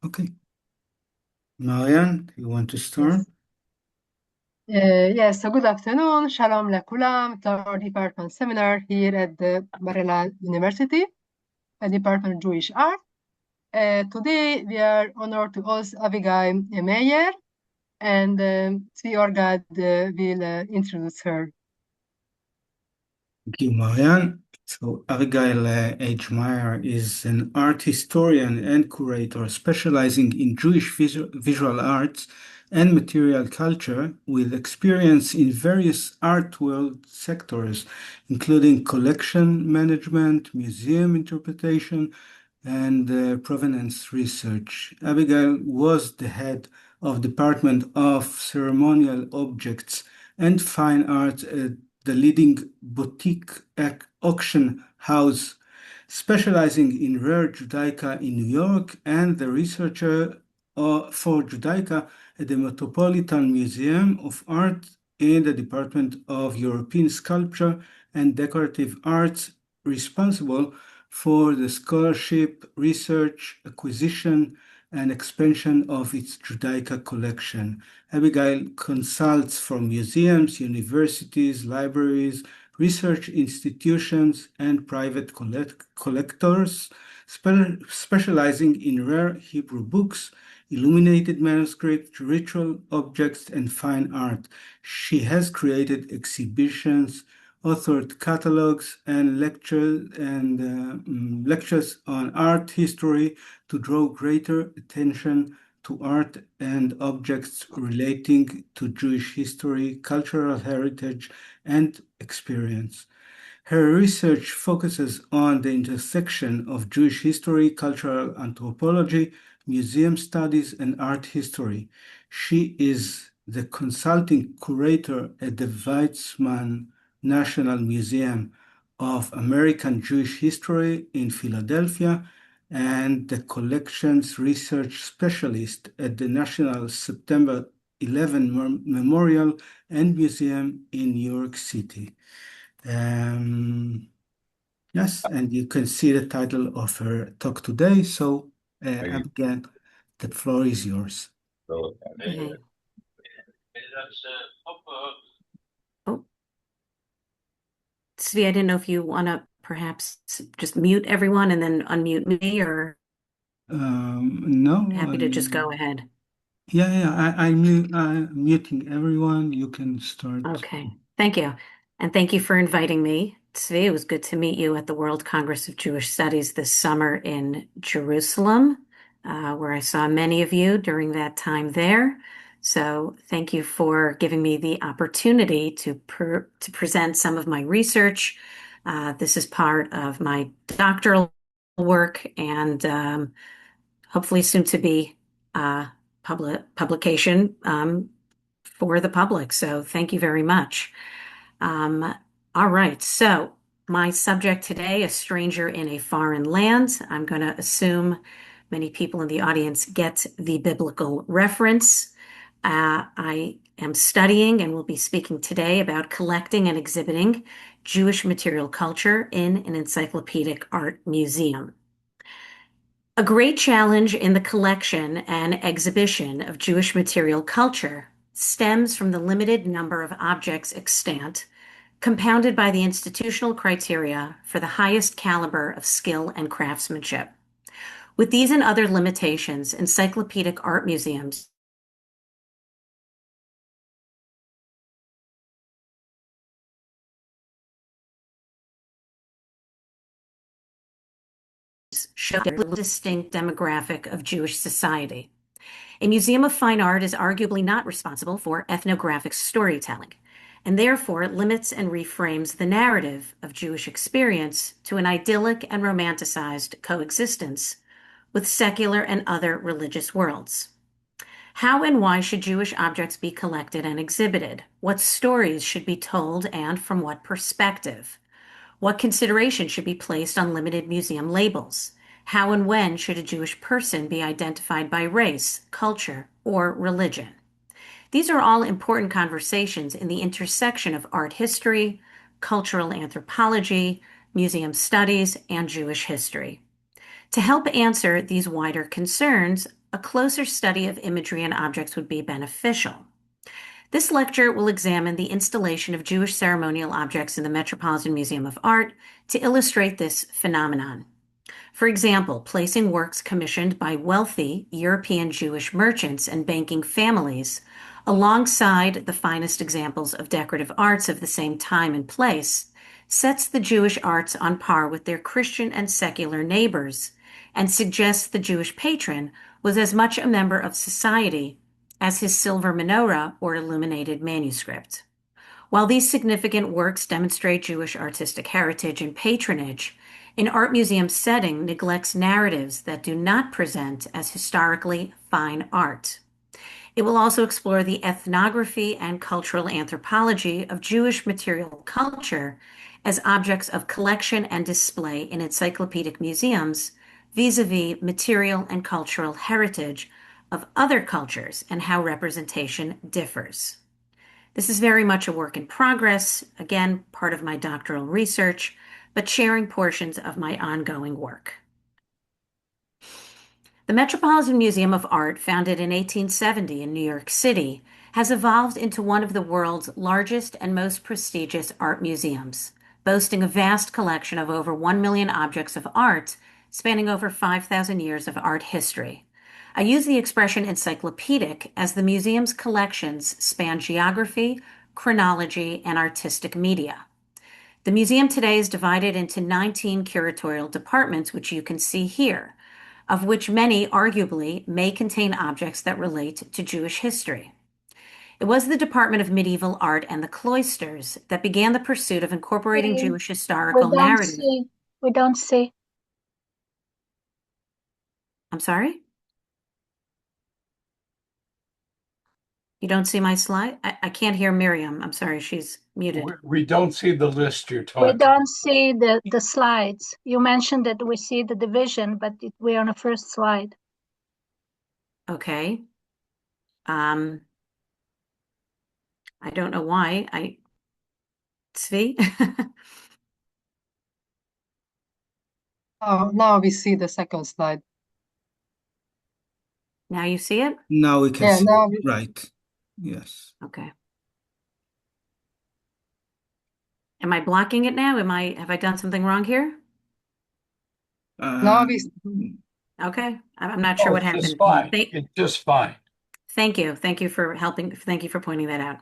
Okay. Marian, you want to start? Yes. Yes, so good afternoon. Shalom lekulam. It's our department seminar here at the Bar-Ilan University, a Department of Jewish Art. Today we are honored to host Abigail Meyer, and Tzvi Orgad will introduce her. Thank you, Marian. So Abigail H. Meyer is an art historian and curator specializing in Jewish visual arts and material culture with experience in various art world sectors, including collection management, museum interpretation, and provenance research. Abigail was the head of Department of Ceremonial Objects and Fine Arts at the leading boutique auction house specializing in rare Judaica in New York, and the researcher for Judaica at the Metropolitan Museum of Art in the Department of European Sculpture and Decorative Arts, responsible for the scholarship, research, acquisition, and expansion of its Judaica collection. Abigail consults for museums, universities, libraries, research institutions, and private collectors, specializing in rare Hebrew books, illuminated manuscripts, ritual objects, and fine art. She has created exhibitions, authored catalogs, and lectures on art history to draw greater attention to art and objects relating to Jewish history, cultural heritage, and experience. Her research focuses on the intersection of Jewish history, cultural anthropology, museum studies, and art history. She is the consulting curator at the Weizmann National Museum of American Jewish History in Philadelphia and the collections research specialist at the National September 11 Memorial and Museum in New York City. Yes, and you can see the title of her talk today. So, Abigail, the floor is yours. Okay. Oh, Tzvi, I didn't know if you want to perhaps just mute everyone and then unmute me, or No, happy to just go ahead. I'm muting everyone. You can start. Okay, thank you. And thank you for inviting me. Tzvi, it was good to meet you at the World Congress of Jewish Studies this summer in Jerusalem, where I saw many of you during that time there. So thank you for giving me the opportunity to present some of my research. This is part of my doctoral work and hopefully soon to be publication for the public. So thank you very much. All right. So my subject today, a stranger in a foreign land. I'm going to assume many people in the audience get the biblical reference. I am studying and will be speaking today about collecting and exhibiting Jewish material culture in an encyclopedic art museum. A great challenge in the collection and exhibition of Jewish material culture stems from the limited number of objects extant, compounded by the institutional criteria for the highest caliber of skill and craftsmanship. With these and other limitations, encyclopedic art museums show a distinct demographic of Jewish society. A museum of fine art is arguably not responsible for ethnographic storytelling, and therefore limits and reframes the narrative of Jewish experience to an idyllic and romanticized coexistence with secular and other religious worlds. How and why should Jewish objects be collected and exhibited? What stories should be told and from what perspective? What consideration should be placed on limited museum labels? How and when should a Jewish person be identified by race, culture, or religion? These are all important conversations in the intersection of art history, cultural anthropology, museum studies, and Jewish history. To help answer these wider concerns, a closer study of imagery and objects would be beneficial. This lecture will examine the installation of Jewish ceremonial objects in the Metropolitan Museum of Art to illustrate this phenomenon. For example, placing works commissioned by wealthy European Jewish merchants and banking families alongside the finest examples of decorative arts of the same time and place sets the Jewish arts on par with their Christian and secular neighbors and suggests the Jewish patron was as much a member of society as his silver menorah or illuminated manuscript. While these significant works demonstrate Jewish artistic heritage and patronage, an art museum setting neglects narratives that do not present as historically fine art. It will also explore the ethnography and cultural anthropology of Jewish material culture as objects of collection and display in encyclopedic museums vis-a-vis material and cultural heritage of other cultures and how representation differs. This is very much a work in progress, again, part of my doctoral research, but sharing portions of my ongoing work. The Metropolitan Museum of Art, founded in 1870 in New York City, has evolved into one of the world's largest and most prestigious art museums, boasting a vast collection of over 1 million objects of art spanning over 5,000 years of art history. I use the expression encyclopedic as the museum's collections span geography, chronology, and artistic media. The museum today is divided into 19 curatorial departments, which you can see here, of which many arguably may contain objects that relate to Jewish history. It was the Department of Medieval Art and the Cloisters that began the pursuit of incorporating Jewish historical narrative. We don't see. I'm sorry? You don't see my slide? I can't hear Miriam. I'm sorry, she's muted. We don't see the list you're We talking. don't see the slides. You mentioned that we see the division, but we're on the first slide. Okay. I don't know why. Tzvi? Oh, now we see the second slide. Now you see it? Now we can Yeah, see now it. Right. Yes. Okay. Am I blocking it now? Have I done something wrong here? now Uh, we Okay. I'm not sure what It's just happened. fine. It's just fine. Thank you. Thank you for helping. Thank you for pointing that out.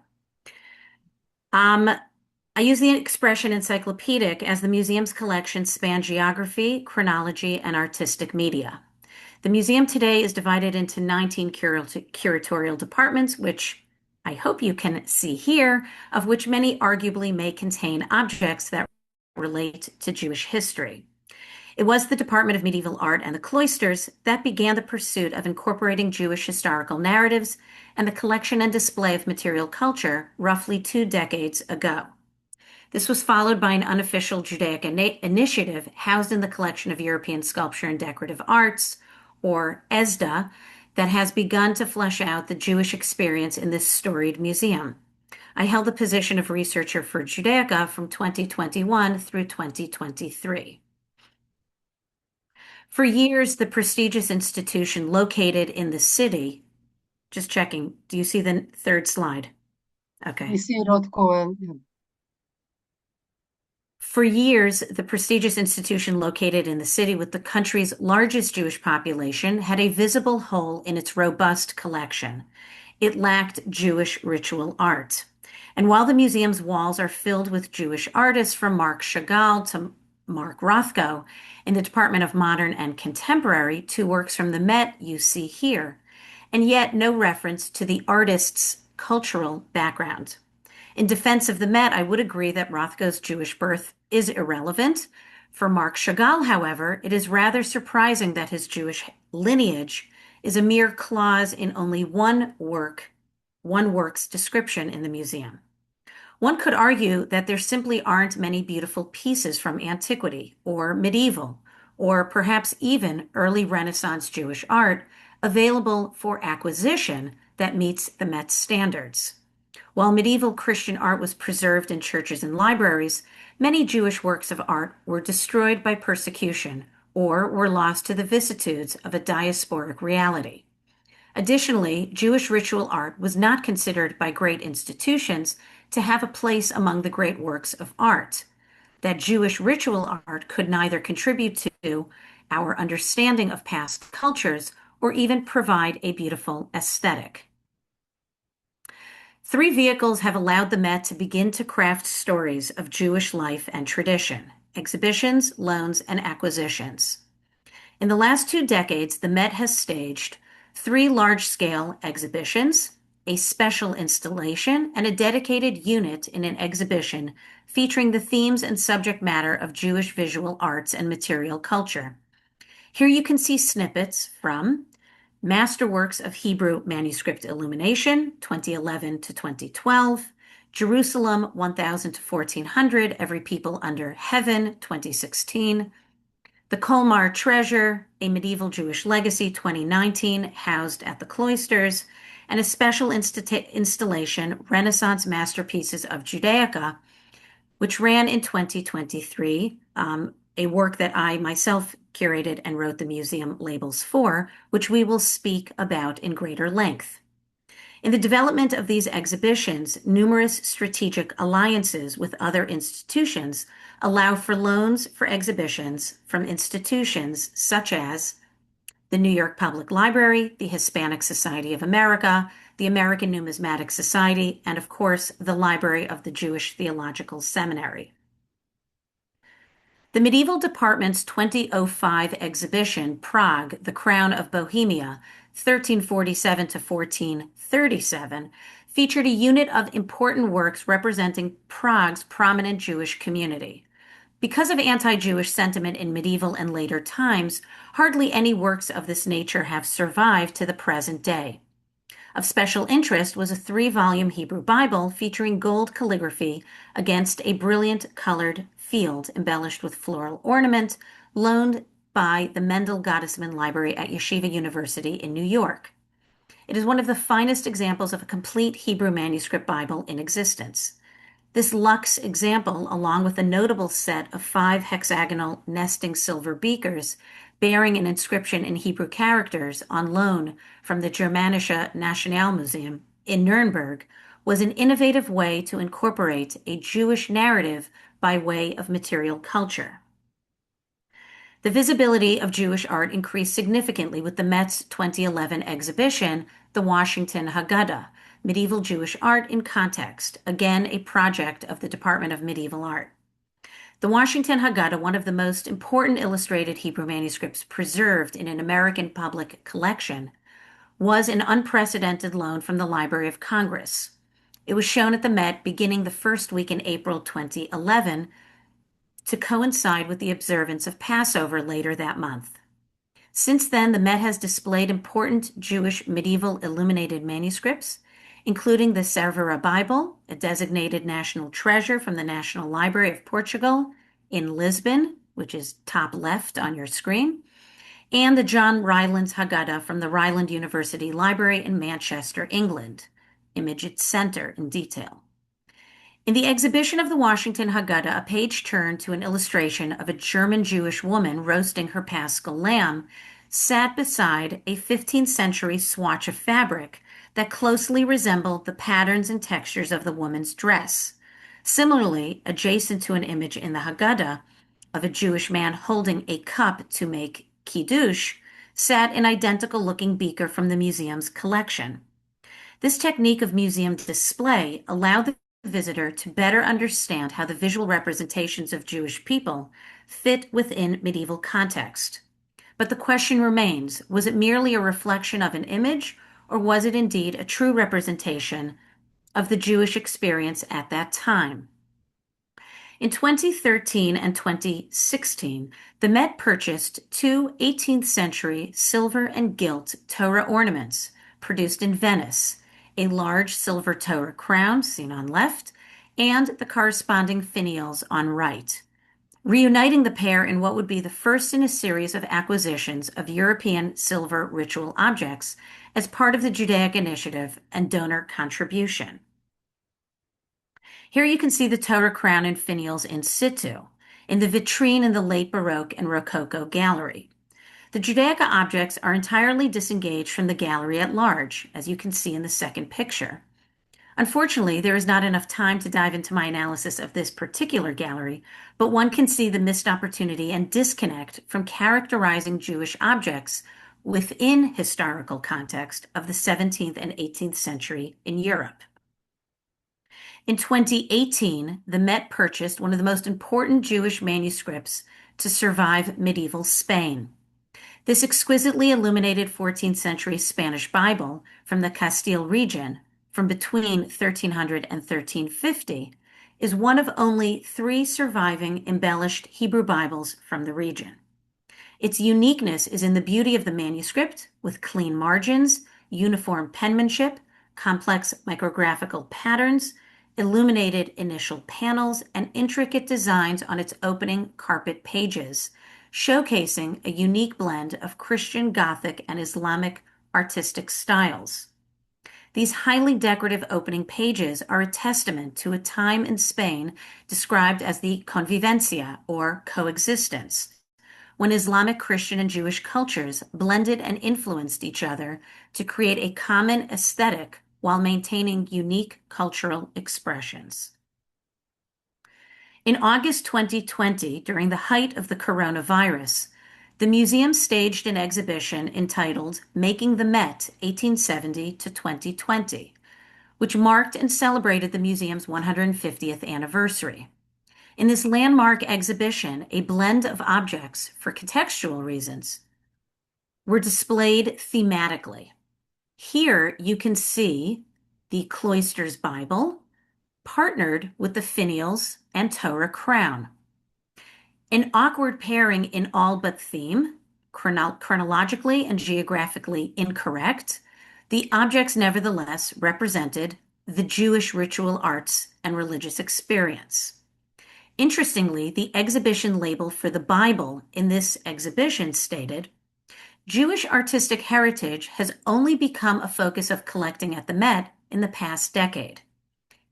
I use the expression encyclopedic as the museum's collections span geography, chronology, and artistic media. The museum today is divided into 19 curatorial departments, which I hope you can see here, of which many arguably may contain objects that relate to Jewish history. It was the Department of Medieval Art and the Cloisters that began the pursuit of incorporating Jewish historical narratives and the collection and display of material culture roughly 2 decades ago. This was followed by an unofficial Judaica initiative housed in the collection of European sculpture and decorative arts, or ESDA, that has begun to flesh out the Jewish experience in this storied museum. I held the position of researcher for Judaica from 2021 through 2023. For years, the prestigious institution located in the city, just checking, do you see the third slide? Okay. we see Rothko and For years, the prestigious institution located in the city with the country's largest Jewish population had a visible hole in its robust collection. It lacked Jewish ritual art. And while the museum's walls are filled with Jewish artists from Marc Chagall to Mark Rothko in the Department of Modern and Contemporary, 2 works from the Met you see here, and yet no reference to the artist's cultural background. In defense of the Met, I would agree that Rothko's Jewish birth is irrelevant. For Marc Chagall, however, it is rather surprising that his Jewish lineage is a mere clause in only one work's description in the museum. One could argue that there simply aren't many beautiful pieces from antiquity or medieval, or perhaps even early Renaissance Jewish art available for acquisition that meets the Met's standards. While medieval Christian art was preserved in churches and libraries, many Jewish works of art were destroyed by persecution or were lost to the vicissitudes of a diasporic reality. Additionally, Jewish ritual art was not considered by great institutions to have a place among the great works of art. That Jewish ritual art could neither contribute to our understanding of past cultures or even provide a beautiful aesthetic. 3 vehicles have allowed the Met to begin to craft stories of Jewish life and tradition: exhibitions, loans, and acquisitions. In the last 2 decades, the Met has staged 3 large-scale exhibitions, a special installation, and a dedicated unit in an exhibition featuring the themes and subject matter of Jewish visual arts and material culture. Here you can see snippets from Masterworks of Hebrew Manuscript Illumination, 2011 to 2012, Jerusalem 1000 to 1400, Every People Under Heaven, 2016, The Colmar Treasure, A Medieval Jewish Legacy, 2019, housed at the Cloisters, and a special installation, Renaissance Masterpieces of Judaica, which ran in 2023, a work that I myself curated and wrote the museum labels for, which we will speak about in greater length. In the development of these exhibitions, numerous strategic alliances with other institutions allow for loans for exhibitions from institutions such as the New York Public Library, the Hispanic Society of America, the American Numismatic Society, and of course, the Library of the Jewish Theological Seminary. The Medieval Department's 2005 exhibition, Prague, The Crown of Bohemia, 1347 to 1437, featured a unit of important works representing Prague's prominent Jewish community. Because of anti-Jewish sentiment in medieval and later times, hardly any works of this nature have survived to the present day. Of special interest was a 3-volume Hebrew Bible featuring gold calligraphy against a brilliant colored field embellished with floral ornament, loaned by the Mendel Gottesman Library at Yeshiva University in New York. It is one of the finest examples of a complete Hebrew manuscript Bible in existence. This luxe example, along with a notable set of 5 hexagonal nesting silver beakers bearing an inscription in Hebrew characters on loan from the Germanische Nationalmuseum in Nuremberg, was an innovative way to incorporate a Jewish narrative by way of material culture. The visibility of Jewish art increased significantly with the Met's 2011 exhibition, The Washington Haggadah, Medieval Jewish Art in Context, again a project of the Department of Medieval Art. The Washington Haggadah, one of the most important illustrated Hebrew manuscripts preserved in an American public collection, was an unprecedented loan from the Library of Congress. It was shown at the Met beginning the first week in April 2011 to coincide with the observance of Passover later that month. Since then, the Met has displayed important Jewish medieval illuminated manuscripts, including the Cervera Bible, a designated national treasure from the National Library of Portugal in Lisbon, which is top left on your screen, and the John Rylands Haggadah from the Ryland University Library in Manchester, England. Image its center in detail. In the exhibition of the Washington Haggadah, a page turned to an illustration of a German Jewish woman roasting her Paschal lamb, sat beside a 15th century swatch of fabric that closely resembled the patterns and textures of the woman's dress. Similarly, adjacent to an image in the Haggadah of a Jewish man holding a cup to make kiddush, sat an identical-looking beaker from the museum's collection. This technique of museum display allowed the visitor to better understand how the visual representations of Jewish people fit within medieval context. But the question remains, was it merely a reflection of an image, or was it indeed a true representation of the Jewish experience at that time? In 2013 and 2016, the Met purchased 2 18th century silver and gilt Torah ornaments produced in Venice, a large silver Torah crown seen on left, and the corresponding finials on right, reuniting the pair in what would be the first in a series of acquisitions of European silver ritual objects as part of the Judaic initiative and donor contribution. Here you can see the Torah crown and finials in situ, in the vitrine in the late Baroque and Rococo gallery. The Judaica objects are entirely disengaged from the gallery at large, as you can see in the second picture. Unfortunately, there is not enough time to dive into my analysis of this particular gallery, but one can see the missed opportunity and disconnect from characterizing Jewish objects within historical context of the 17th and 18th century in Europe. In 2018, the Met purchased one of the most important Jewish manuscripts to survive medieval Spain. This exquisitely illuminated 14th century Spanish Bible from the Castile region from between 1300 and 1350 is one of only 3 surviving embellished Hebrew Bibles from the region. Its uniqueness is in the beauty of the manuscript, with clean margins, uniform penmanship, complex micrographical patterns, illuminated initial panels, and intricate designs on its opening carpet pages, showcasing a unique blend of Christian Gothic and Islamic artistic styles. These highly decorative opening pages are a testament to a time in Spain described as the convivencia, or coexistence, when Islamic, Christian, and Jewish cultures blended and influenced each other to create a common aesthetic while maintaining unique cultural expressions. In August 2020, during the height of the coronavirus, the museum staged an exhibition entitled Making the Met 1870 to 2020, which marked and celebrated the museum's 150th anniversary. In this landmark exhibition, a blend of objects, for contextual reasons, were displayed thematically. Here you can see the Cloisters Bible partnered with the finials and Torah crown. An awkward pairing in all but theme, chronologically and geographically incorrect, the objects nevertheless represented the Jewish ritual arts and religious experience. Interestingly, the exhibition label for the Bible in this exhibition stated, Jewish artistic heritage has only become a focus of collecting at the Met in the past decade.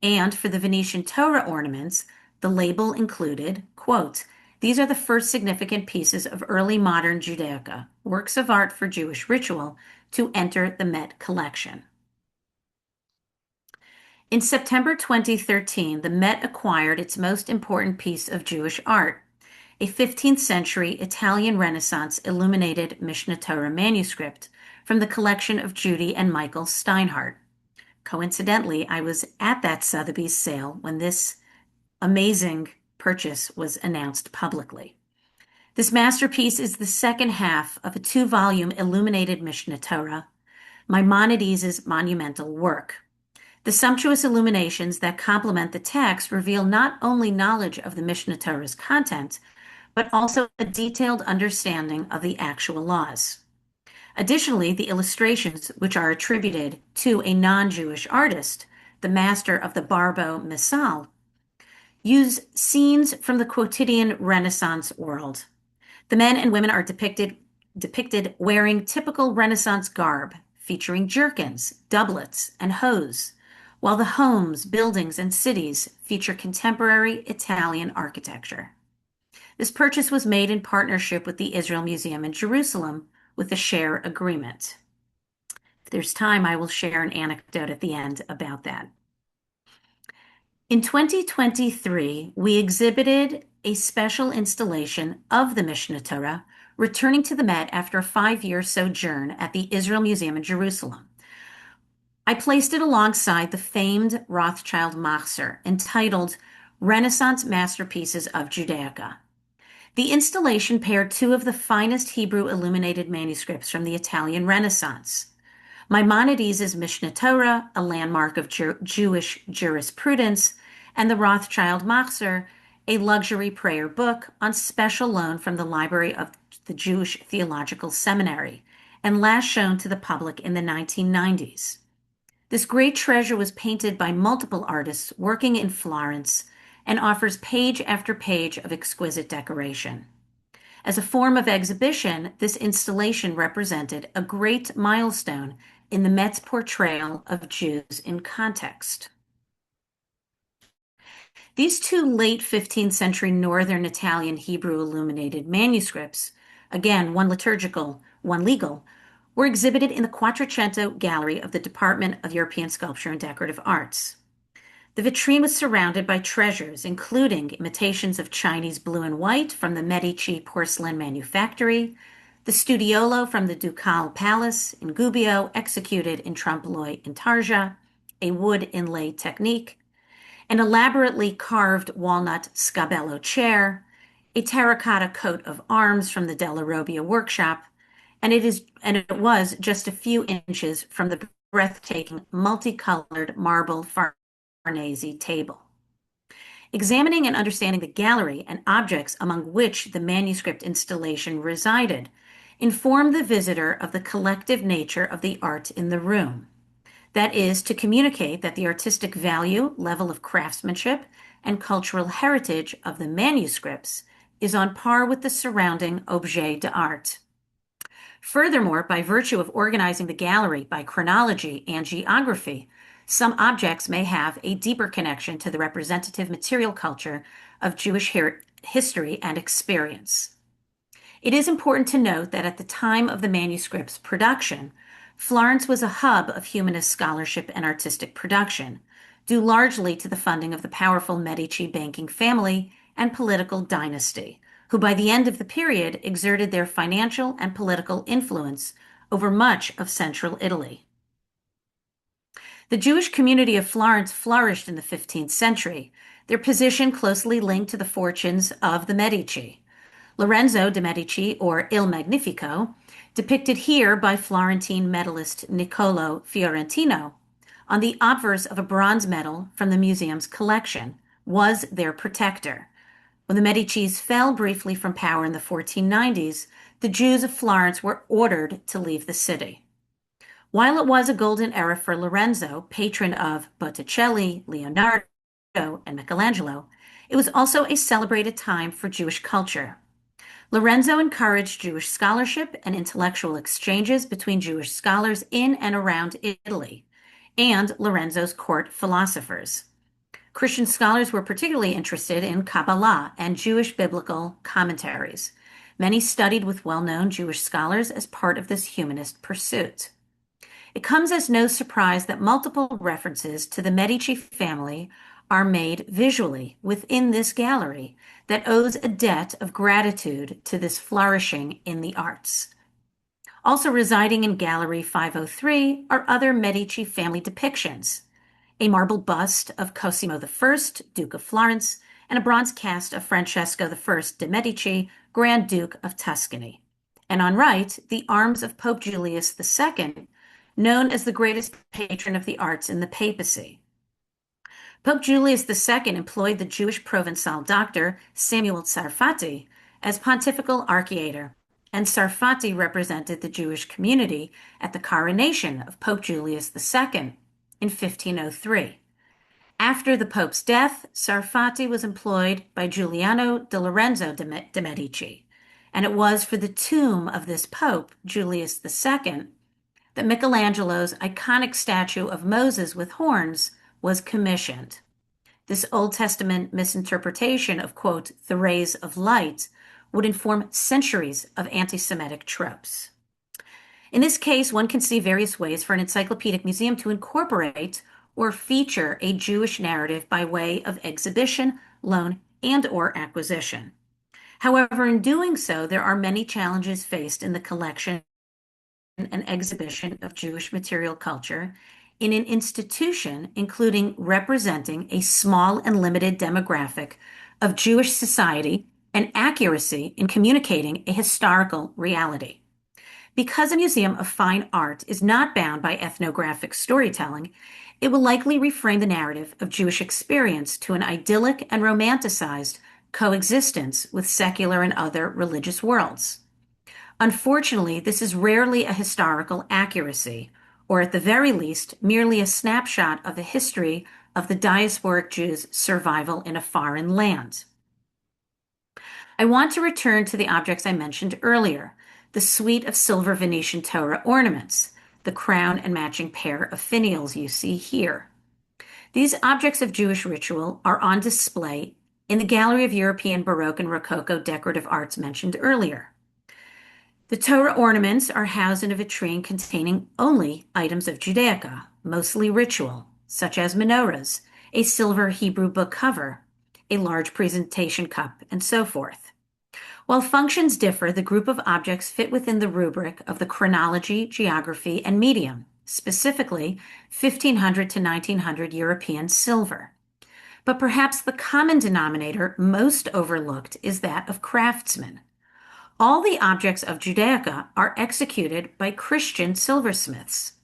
And for the Venetian Torah ornaments, the label included, quote, these are the first significant pieces of early modern Judaica, works of art for Jewish ritual, to enter the Met collection. In September 2013, the Met acquired its most important piece of Jewish art, a 15th century Italian Renaissance illuminated Mishneh Torah manuscript from the collection of Judy and Michael Steinhardt. Coincidentally, I was at that Sotheby's sale when this amazing purchase was announced publicly. This masterpiece is the second half of a 2-volume illuminated Mishneh Torah, Maimonides' monumental work. The sumptuous illuminations that complement the text reveal not only knowledge of the Mishneh Torah's content, but also a detailed understanding of the actual laws. Additionally, the illustrations, which are attributed to a non-Jewish artist, the master of the Barbo Missal, use scenes from the quotidian Renaissance world. The men and women are depicted wearing typical Renaissance garb, featuring jerkins, doublets, and hose, while the homes, buildings, and cities feature contemporary Italian architecture. This purchase was made in partnership with the Israel Museum in Jerusalem with a share agreement. If there's time, I will share an anecdote at the end about that. In 2023, we exhibited a special installation of the Mishneh Torah, returning to the Met after a 5-year sojourn at the Israel Museum in Jerusalem. I placed it alongside the famed Rothschild Machzor, entitled Renaissance Masterpieces of Judaica. The installation paired 2 of the finest Hebrew illuminated manuscripts from the Italian Renaissance. Maimonides' Mishneh Torah, a landmark of Jewish jurisprudence, and the Rothschild Machzor, a luxury prayer book on special loan from the Library of the Jewish Theological Seminary, and last shown to the public in the 1990s. This great treasure was painted by multiple artists working in Florence and offers page after page of exquisite decoration. As a form of exhibition, this installation represented a great milestone in the Met's portrayal of Jews in context. These 2 late 15th century Northern Italian Hebrew illuminated manuscripts again, one liturgical, one legal, were exhibited in the Quattrocento Gallery of the Department of European Sculpture and Decorative Arts. The vitrine was surrounded by treasures, including imitations of Chinese blue and white from the Medici porcelain manufactory, the studiolo from the Ducal Palace in Gubbio, executed in trompe-l'oeil intarsia, a wood inlay technique, an elaborately carved walnut scabello chair, a terracotta coat of arms from the Della Robbia workshop, and it was just a few inches from the breathtaking multicolored marble Farnese table. Examining and understanding the gallery and objects among which the manuscript installation resided informed the visitor of the collective nature of the art in the room. That is, to communicate that the artistic value, level of craftsmanship, and cultural heritage of the manuscripts is on par with the surrounding objet d'art. Furthermore, by virtue of organizing the gallery by chronology and geography, some objects may have a deeper connection to the representative material culture of Jewish history and experience. It is important to note that at the time of the manuscript's production, Florence was a hub of humanist scholarship and artistic production, due largely to the funding of the powerful Medici banking family and political dynasty, who by the end of the period exerted their financial and political influence over much of central Italy. The Jewish community of Florence flourished in the 15th century, their position closely linked to the fortunes of the Medici. Lorenzo de' Medici, or Il Magnifico, depicted here by Florentine medalist Niccolo Fiorentino, on the obverse of a bronze medal from the museum's collection, was their protector. When the Medicis fell briefly from power in the 1490s, the Jews of Florence were ordered to leave the city. While it was a golden era for Lorenzo, patron of Botticelli, Leonardo, and Michelangelo, it was also a celebrated time for Jewish culture. Lorenzo encouraged Jewish scholarship and intellectual exchanges between Jewish scholars in and around Italy, and Lorenzo's court philosophers. Christian scholars were particularly interested in Kabbalah and Jewish biblical commentaries. Many studied with well-known Jewish scholars as part of this humanist pursuit. It comes as no surprise that multiple references to the Medici family are made visually within this gallery that owes a debt of gratitude to this flourishing in the arts. Also residing in Gallery 503 are other Medici family depictions, a marble bust of Cosimo I, Duke of Florence, and a bronze cast of Francesco I de' Medici, Grand Duke of Tuscany. And on right, the arms of Pope Julius II, known as the greatest patron of the arts in the papacy. Pope Julius II employed the Jewish Provençal doctor Samuel Sarfati as pontifical archiator, and Sarfati represented the Jewish community at the coronation of Pope Julius II in 1503. After the Pope's death, Sarfati was employed by Giuliano di Lorenzo de' Medici, and it was for the tomb of this Pope, Julius II, that Michelangelo's iconic statue of Moses with horns was commissioned. This Old Testament misinterpretation of, quote, the rays of light would inform centuries of anti-Semitic tropes. In this case, one can see various ways for an encyclopedic museum to incorporate or feature a Jewish narrative by way of exhibition, loan, and/or acquisition. However, in doing so, there are many challenges faced in the collection and exhibition of Jewish material culture in an institution including representing a small and limited demographic of Jewish society and accuracy in communicating a historical reality. Because a museum of fine art is not bound by ethnographic storytelling, it will likely reframe the narrative of Jewish experience to an idyllic and romanticized coexistence with secular and other religious worlds. Unfortunately, this is rarely a historical accuracy, or at the very least, merely a snapshot of the history of the diasporic Jews' survival in a foreign land. I want to return to the objects I mentioned earlier, the suite of silver Venetian Torah ornaments, the crown and matching pair of finials you see here. These objects of Jewish ritual are on display in the Gallery of European Baroque and Rococo Decorative Arts mentioned earlier. The Torah ornaments are housed in a vitrine containing only items of Judaica, mostly ritual, such as menorahs, a silver Hebrew book cover, a large presentation cup, and so forth. While functions differ, the group of objects fit within the rubric of the chronology, geography, and medium, specifically 1500 to 1900 European silver. But perhaps the common denominator most overlooked is that of craftsmen. All the objects of Judaica are executed by Christian silversmiths,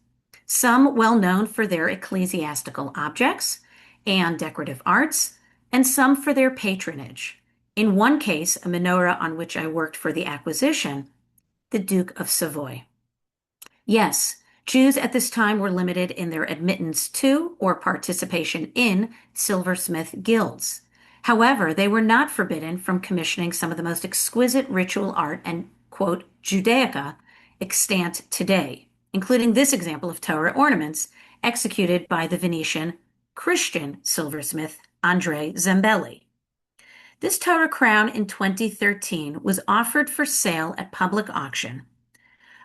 some well known for their ecclesiastical objects and decorative arts, and some for their patronage. In one case, a menorah on which I worked for the acquisition, the Duke of Savoy. Yes, Jews at this time were limited in their admittance to or participation in silversmith guilds. However, they were not forbidden from commissioning some of the most exquisite ritual art and, quote, Judaica extant today, including this example of Torah ornaments executed by the Venetian Christian silversmith Andrea Zambelli. This Torah crown in 2013 was offered for sale at public auction.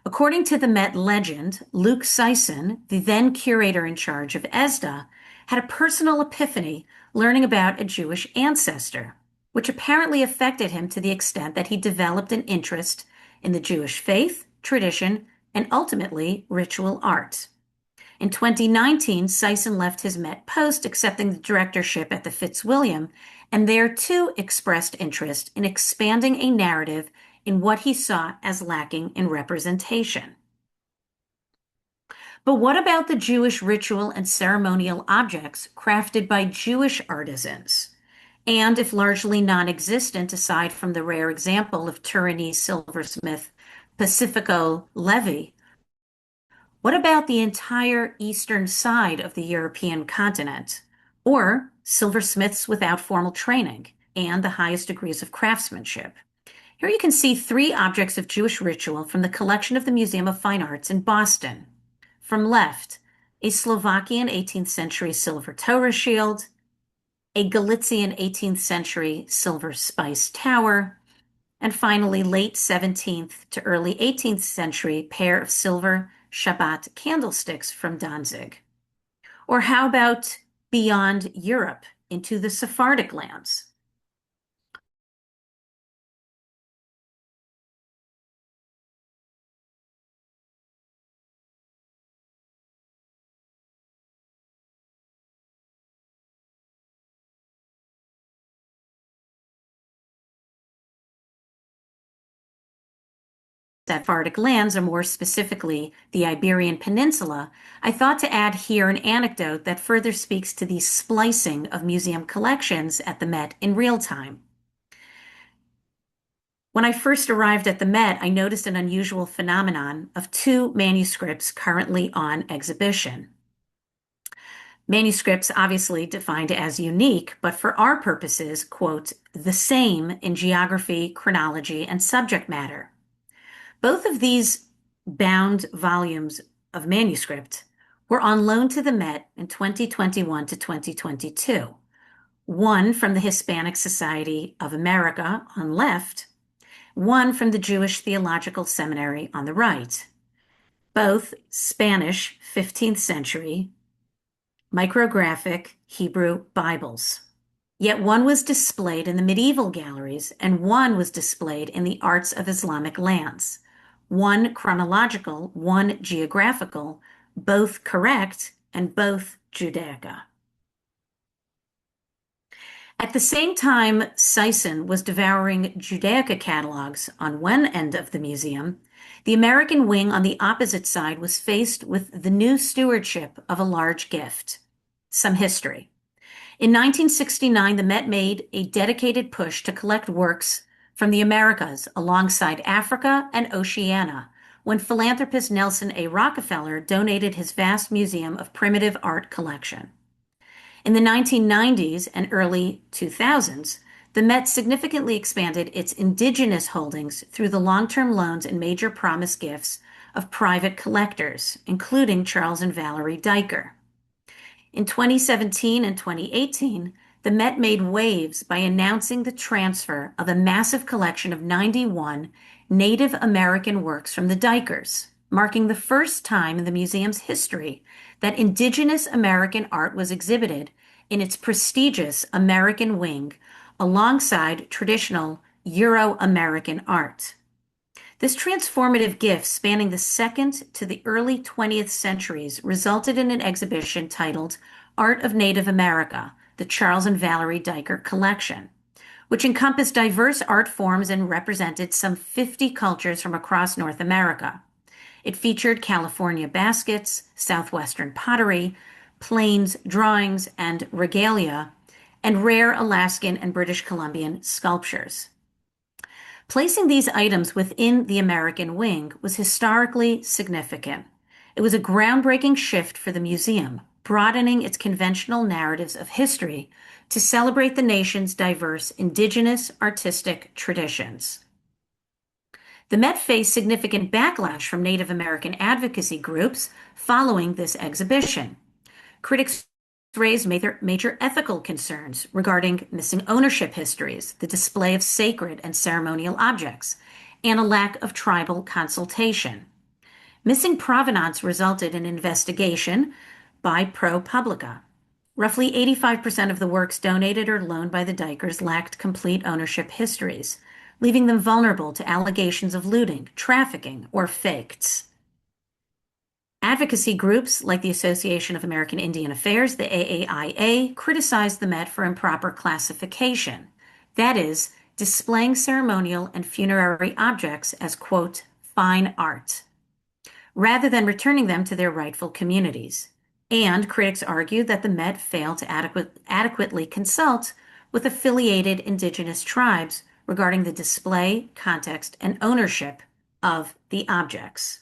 According to the Met legend, Luke Sison, the then curator in charge of ESDA, had a personal epiphany learning about a Jewish ancestor, which apparently affected him to the extent that he developed an interest in the Jewish faith, tradition, and ultimately ritual art. In 2019, Sison left his Met post accepting the directorship at the Fitzwilliam, and there too expressed interest in expanding a narrative in what he saw as lacking in representation. But what about the Jewish ritual and ceremonial objects crafted by Jewish artisans? And if largely non-existent aside from the rare example of Turinese silversmith Pacifico Levi, what about the entire eastern side of the European continent, or silversmiths without formal training and the highest degrees of craftsmanship? Here you can see 3 objects of Jewish ritual from the collection of the Museum of Fine Arts in Boston. From left, a Slovakian 18th century silver Torah shield, a Galician 18th century silver spice tower, and finally late 17th to early 18th century pair of silver Shabbat candlesticks from Danzig. Or how about beyond Europe into the Sephardic lands? Sephardic lands, or more specifically the Iberian Peninsula, I thought to add here an anecdote that further speaks to the splicing of museum collections at the Met in real time. When I first arrived at the Met, I noticed an unusual phenomenon of 2 manuscripts currently on exhibition. Manuscripts obviously defined as unique, but for our purposes, quote, the same in geography, chronology, and subject matter. Both of these bound volumes of manuscript were on loan to the Met in 2021 to 2022. One from the Hispanic Society of America on left, one from the Jewish Theological Seminary on the right. Both Spanish 15th century micrographic Hebrew Bibles. Yet one was displayed in the medieval galleries and one was displayed in the Arts of Islamic lands. One chronological, one geographical, both correct, and both Judaica. At the same time Sison was devouring Judaica catalogs on one end of the museum, the American wing on the opposite side was faced with the new stewardship of a large gift. Some history. In 1969, the Met made a dedicated push to collect works from the Americas alongside Africa and Oceania, when philanthropist Nelson A. Rockefeller donated his vast museum of primitive art collection. In the 1990s and early 2000s, the Met significantly expanded its indigenous holdings through the long-term loans and major promise gifts of private collectors, including Charles and Valerie Diker. In 2017 and 2018, the Met made waves by announcing the transfer of a massive collection of 91 Native American works from the Dykers, marking the first time in the museum's history that Indigenous American art was exhibited in its prestigious American wing alongside traditional Euro-American art. This transformative gift spanning the 2nd to the early 20th centuries resulted in an exhibition titled Art of Native America, the Charles and Valerie Dyker Collection, which encompassed diverse art forms and represented some 50 cultures from across North America. It featured California baskets, Southwestern pottery, plains drawings and regalia, and rare Alaskan and British Columbian sculptures. Placing these items within the American wing was historically significant. It was a groundbreaking shift for the museum, broadening its conventional narratives of history to celebrate the nation's diverse Indigenous artistic traditions. The Met faced significant backlash from Native American advocacy groups following this exhibition. Critics raised major ethical concerns regarding missing ownership histories, the display of sacred and ceremonial objects, and a lack of tribal consultation. Missing provenance resulted in investigation by ProPublica. Roughly 85% of the works donated or loaned by the Dykers lacked complete ownership histories, leaving them vulnerable to allegations of looting, trafficking, or fakes. Advocacy groups like the Association of American Indian Affairs, the AAIA, criticized the Met for improper classification, that is, displaying ceremonial and funerary objects as, quote, fine art, rather than returning them to their rightful communities. And critics argued that the Met failed to adequately consult with affiliated Indigenous tribes regarding the display, context, and ownership of the objects.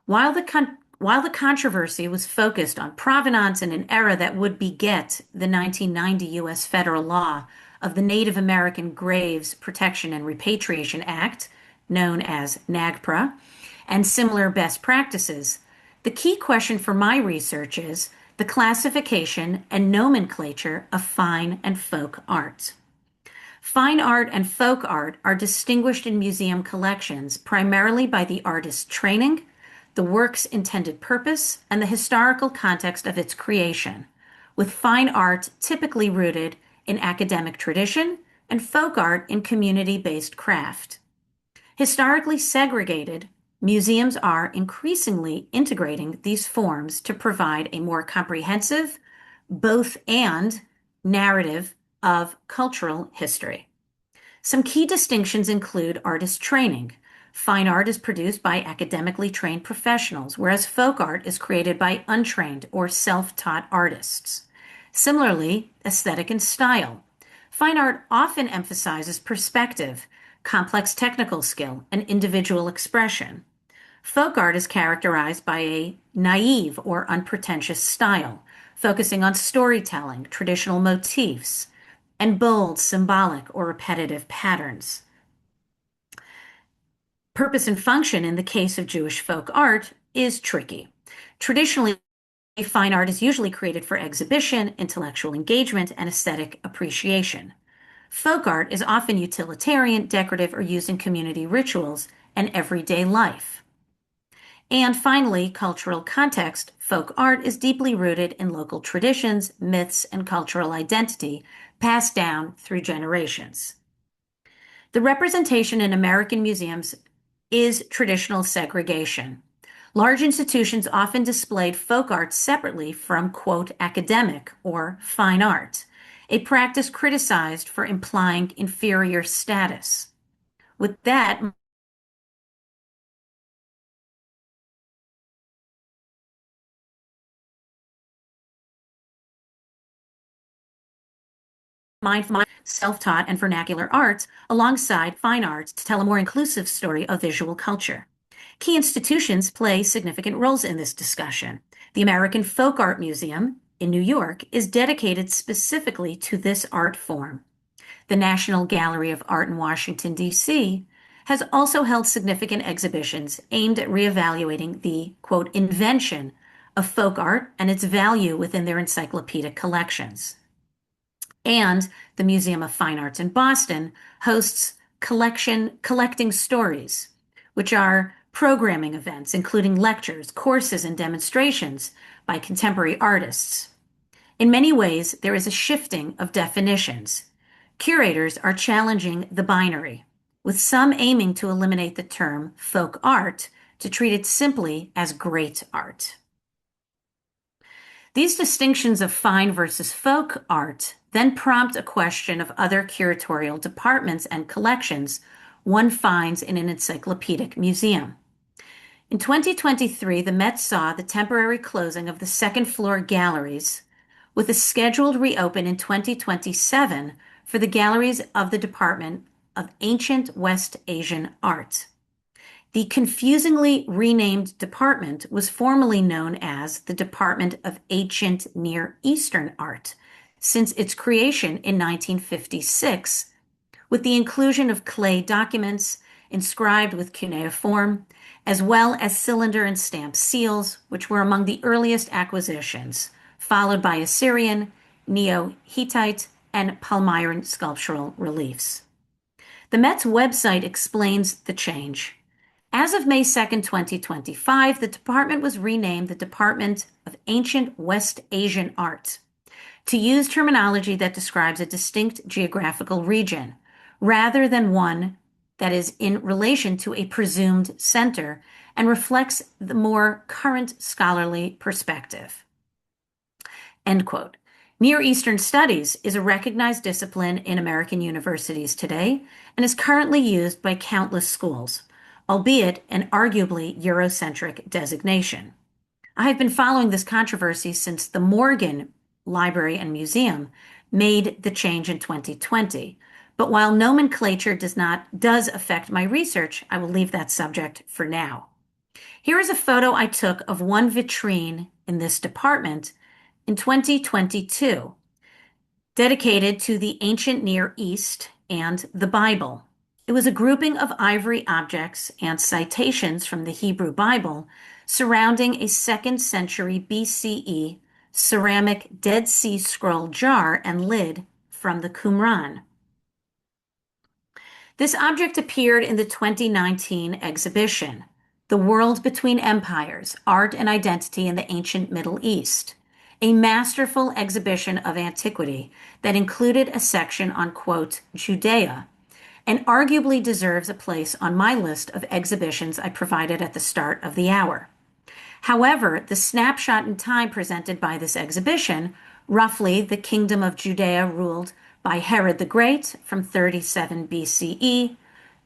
While the controversy was focused on provenance in an era that would beget the 1990 U.S. federal law of the Native American Graves Protection and Repatriation Act, known as NAGPRA, and similar best practices, the key question for my research is the classification and nomenclature of fine and folk art. Fine art and folk art are distinguished in museum collections primarily by the artist's training, the work's intended purpose, and the historical context of its creation, with fine art typically rooted in academic tradition and folk art in community-based craft. Historically segregated, museums are increasingly integrating these forms to provide a more comprehensive, both-and narrative of cultural history. Some key distinctions include artist training. Fine art is produced by academically trained professionals, whereas folk art is created by untrained or self-taught artists. Similarly, aesthetic and style. Fine art often emphasizes perspective, complex technical skill, and individual expression. Folk art is characterized by a naive or unpretentious style, focusing on storytelling, traditional motifs, and bold, symbolic, or repetitive patterns. Purpose and function in the case of Jewish folk art is tricky. Traditionally, fine art is usually created for exhibition, intellectual engagement, and aesthetic appreciation. Folk art is often utilitarian, decorative, or used in community rituals and everyday life. And finally, cultural context. Folk art is deeply rooted in local traditions, myths, and cultural identity passed down through generations. The representation in American museums is traditional segregation. Large institutions often displayed folk art separately from, quote, academic or fine art, a practice criticized for implying inferior status. With that, mindful, self-taught, and vernacular arts alongside fine arts to tell a more inclusive story of visual culture. Key institutions play significant roles in this discussion. The American Folk Art Museum in New York is dedicated specifically to this art form. The National Gallery of Art in Washington, D.C. has also held significant exhibitions aimed at reevaluating the, quote, invention of folk art and its value within their encyclopedic collections. And the Museum of Fine Arts in Boston hosts collecting stories, which are programming events, including lectures, courses, and demonstrations by contemporary artists. In many ways, there is a shifting of definitions. Curators are challenging the binary, with some aiming to eliminate the term folk art to treat it simply as great art. These distinctions of fine versus folk art then prompt a question of other curatorial departments and collections one finds in an encyclopedic museum. In 2023, the Met saw the temporary closing of the second-floor galleries, with a scheduled reopen in 2027 for the galleries of the Department of Ancient West Asian Art. The confusingly renamed department was formerly known as the Department of Ancient Near Eastern Art since its creation in 1956, with the inclusion of clay documents inscribed with cuneiform, as well as cylinder and stamp seals, which were among the earliest acquisitions, followed by Assyrian, Neo-Hittite, and Palmyran sculptural reliefs. The Met's website explains the change. As of May 2, 2025, the department was renamed the Department of Ancient West Asian Art, to use terminology that describes a distinct geographical region, rather than one that is in relation to a presumed center and reflects the more current scholarly perspective. End quote. Near Eastern Studies is a recognized discipline in American universities today and is currently used by countless schools, albeit an arguably Eurocentric designation. I have been following this controversy since the Morgan Library and Museum made the change in 2020. But while nomenclature does affect my research, I will leave that subject for now. Here is a photo I took of one vitrine in this department in 2022, dedicated to the ancient Near East and the Bible. It was a grouping of ivory objects and citations from the Hebrew Bible surrounding a 2nd century BCE ceramic Dead Sea Scroll jar and lid from the Qumran. This object appeared in the 2019 exhibition, The World Between Empires, Art and Identity in the Ancient Middle East, a masterful exhibition of antiquity that included a section on, quote, Judea, and arguably deserves a place on my list of exhibitions I provided at the start of the hour. However, the snapshot in time presented by this exhibition, roughly the kingdom of Judea ruled by Herod the Great from 37 BCE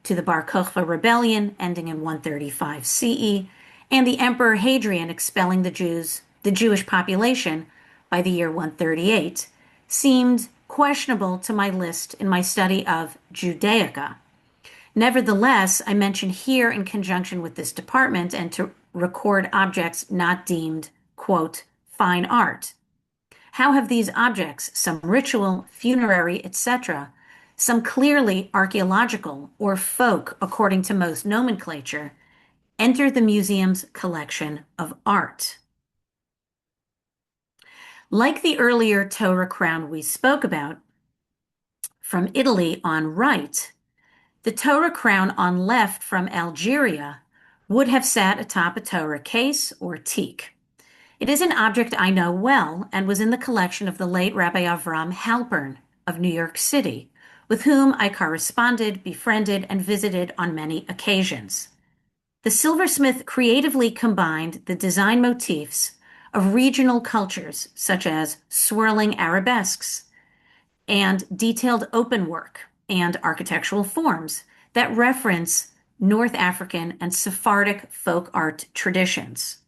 to the Bar Kokhba rebellion ending in 135 CE, and the Emperor Hadrian expelling the Jewish population by the year 138, seemed questionable to my list in my study of Judaica. Nevertheless, I mention here in conjunction with this department and to record objects not deemed, quote, fine art. How have these objects, some ritual, funerary, etc., some clearly archaeological or folk according to most nomenclature, entered the museum's collection of art? Like the earlier Torah crown we spoke about from Italy on right, the Torah crown on left from Algeria would have sat atop a Torah case or teak. It is an object I know well and was in the collection of the late Rabbi Avram Halpern of New York City, with whom I corresponded, befriended, and visited on many occasions. The silversmith creatively combined the design motifs of regional cultures, such as swirling arabesques and detailed openwork and architectural forms that reference North African and Sephardic folk art traditions.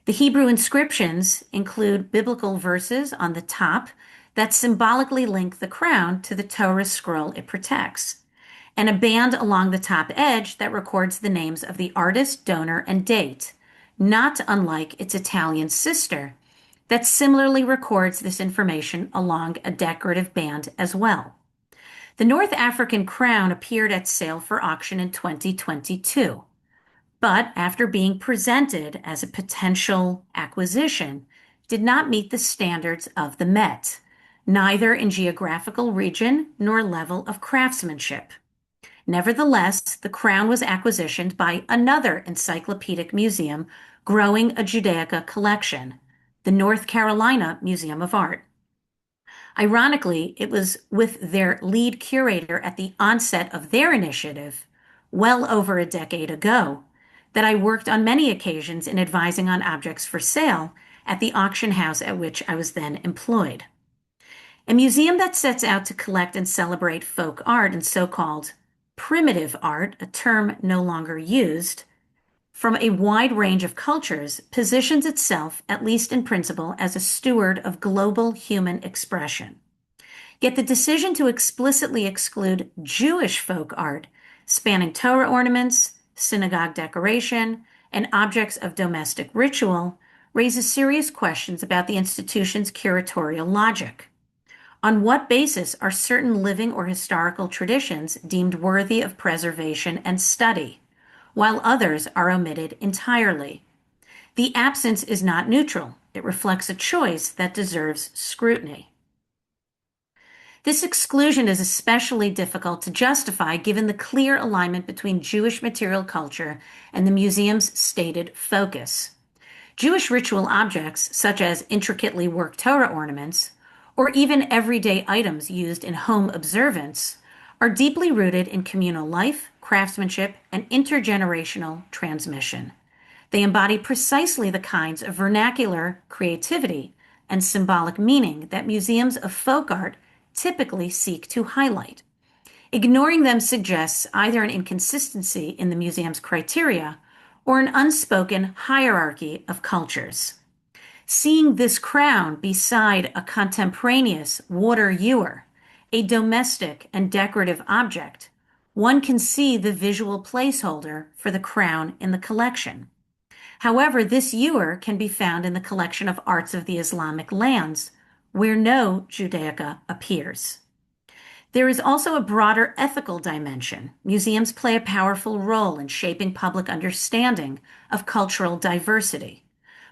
The Hebrew inscriptions include biblical verses on the top that symbolically link the crown to the Torah scroll it protects, and a band along the top edge that records the names of the artist, donor, and date, not unlike its Italian sister, that similarly records this information along a decorative band as well. The North African crown appeared at sale for auction in 2022, but after being presented as a potential acquisition, did not meet the standards of the Met, neither in geographical region nor level of craftsmanship. Nevertheless, the crown was acquisitioned by another encyclopedic museum growing a Judaica collection, the North Carolina Museum of Art. Ironically, it was with their lead curator at the onset of their initiative, well over a decade ago, that I worked on many occasions in advising on objects for sale at the auction house at which I was then employed. A museum that sets out to collect and celebrate folk art and so-called primitive art, a term no longer used, from a wide range of cultures, positions itself, at least in principle, as a steward of global human expression. Yet the decision to explicitly exclude Jewish folk art, spanning Torah ornaments, synagogue decoration, and objects of domestic ritual, raises serious questions about the institution's curatorial logic. On what basis are certain living or historical traditions deemed worthy of preservation and study, while others are omitted entirely? The absence is not neutral. It reflects a choice that deserves scrutiny. This exclusion is especially difficult to justify given the clear alignment between Jewish material culture and the museum's stated focus. Jewish ritual objects, such as intricately worked Torah ornaments, or even everyday items used in home observance, are deeply rooted in communal life, craftsmanship, and intergenerational transmission. They embody precisely the kinds of vernacular creativity and symbolic meaning that museums of folk art typically seek to highlight. Ignoring them suggests either an inconsistency in the museum's criteria or an unspoken hierarchy of cultures. Seeing this crown beside a contemporaneous water ewer, a domestic and decorative object, one can see the visual placeholder for the crown in the collection. However, this ewer can be found in the collection of arts of the Islamic lands, where no Judaica appears. There is also a broader ethical dimension. Museums play a powerful role in shaping public understanding of cultural diversity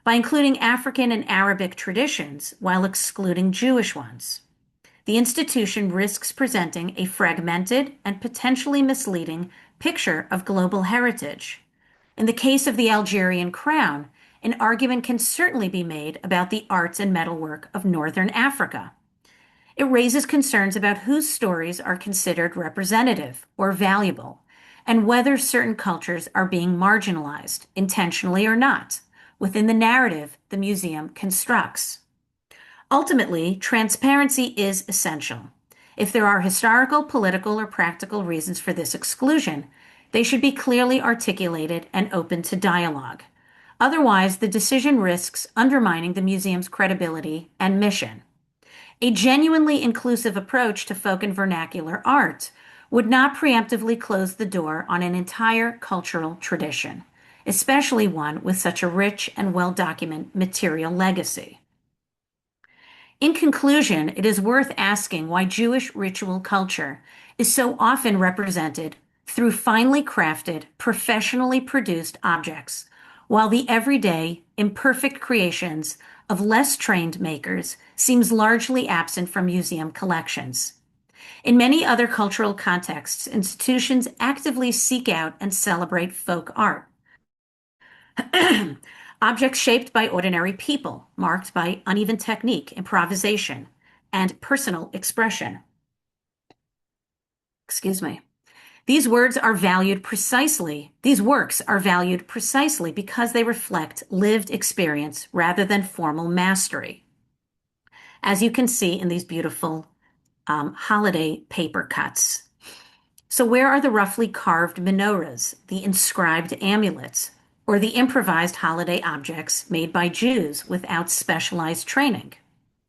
by including African and Arabic traditions while excluding Jewish ones. The institution risks presenting a fragmented and potentially misleading picture of global heritage. In the case of the Algerian crown, an argument can certainly be made about the arts and metalwork of Northern Africa. It raises concerns about whose stories are considered representative or valuable, and whether certain cultures are being marginalized, intentionally or not, within the narrative the museum constructs. Ultimately, transparency is essential. If there are historical, political, or practical reasons for this exclusion, they should be clearly articulated and open to dialogue. Otherwise, the decision risks undermining the museum's credibility and mission. A genuinely inclusive approach to folk and vernacular art would not preemptively close the door on an entire cultural tradition, especially one with such a rich and well-documented material legacy. In conclusion, it is worth asking why Jewish ritual culture is so often represented through finely crafted, professionally produced objects, while the everyday, imperfect creations of less trained makers seems largely absent from museum collections. In many other cultural contexts, institutions actively seek out and celebrate folk art. Objects shaped by ordinary people, marked by uneven technique, improvisation, and personal expression. Excuse me. These works are valued precisely because they reflect lived experience rather than formal mastery, as you can see in these beautiful holiday paper cuts. So where are the roughly carved menorahs, the inscribed amulets, or the improvised holiday objects made by Jews without specialized training,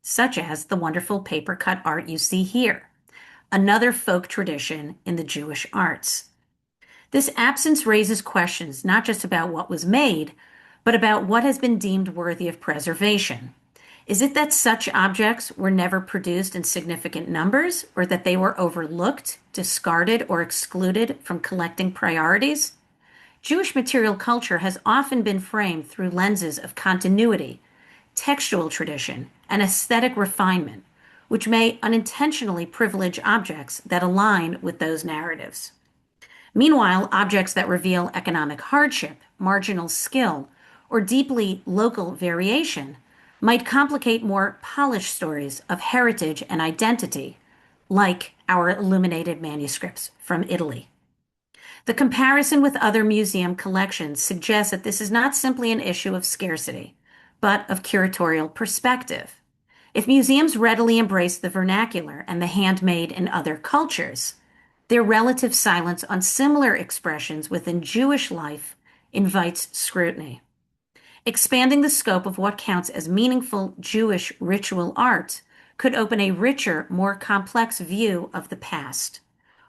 such as the wonderful paper cut art you see here, another folk tradition in the Jewish arts? This absence raises questions not just about what was made, but about what has been deemed worthy of preservation. Is it that such objects were never produced in significant numbers, or that they were overlooked, discarded, or excluded from collecting priorities? Jewish material culture has often been framed through lenses of continuity, textual tradition, and aesthetic refinement, which may unintentionally privilege objects that align with those narratives. Meanwhile, objects that reveal economic hardship, marginal skill, or deeply local variation might complicate more polished stories of heritage and identity, like our illuminated manuscripts from Italy. The comparison with other museum collections suggests that this is not simply an issue of scarcity, but of curatorial perspective. If museums readily embrace the vernacular and the handmade in other cultures, their relative silence on similar expressions within Jewish life invites scrutiny. Expanding the scope of what counts as meaningful Jewish ritual art could open a richer, more complex view of the past,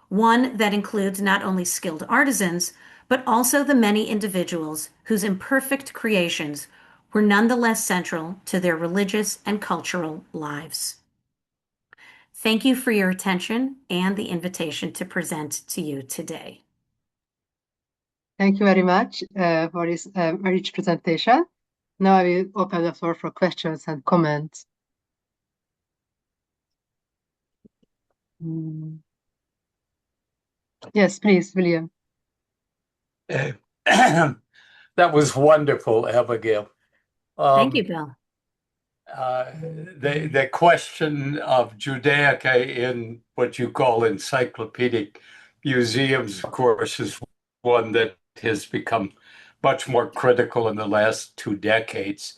one that includes not only skilled artisans, but also the many individuals whose imperfect creations were nonetheless central to their religious and cultural lives. Thank you for your attention and the invitation to present to you today. Thank you very much for this rich presentation. Now I will open the floor for questions and comments. Yes, please, William. That was wonderful, Abigail. Thank you, Bill. The question of Judaica in what you call encyclopedic museums, of course, is one that has become much more critical in the last 2 decades,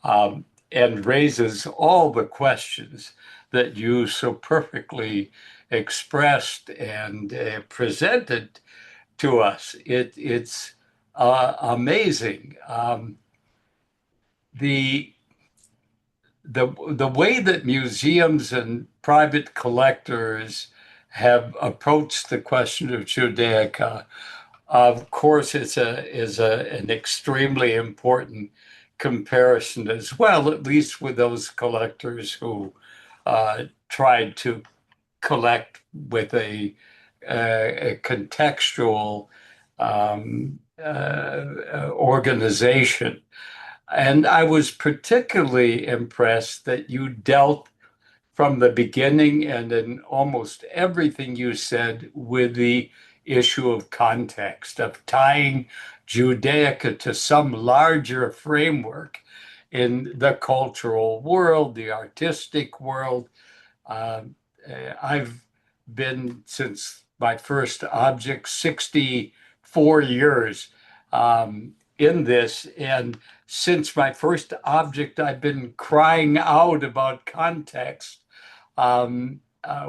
and raises all the questions that you so perfectly expressed and presented to us. It's amazing. The way that museums and private collectors have approached the question of Judaica, of course, is an extremely important comparison as well, at least with those collectors who tried to collect with a contextual organization. And I was particularly impressed that you dealt from the beginning and in almost everything you said with the issue of context, of tying Judaica to some larger framework in the cultural world, the artistic world. I've been, since my first object, 64 years in this, and since my first object, I've been crying out about context,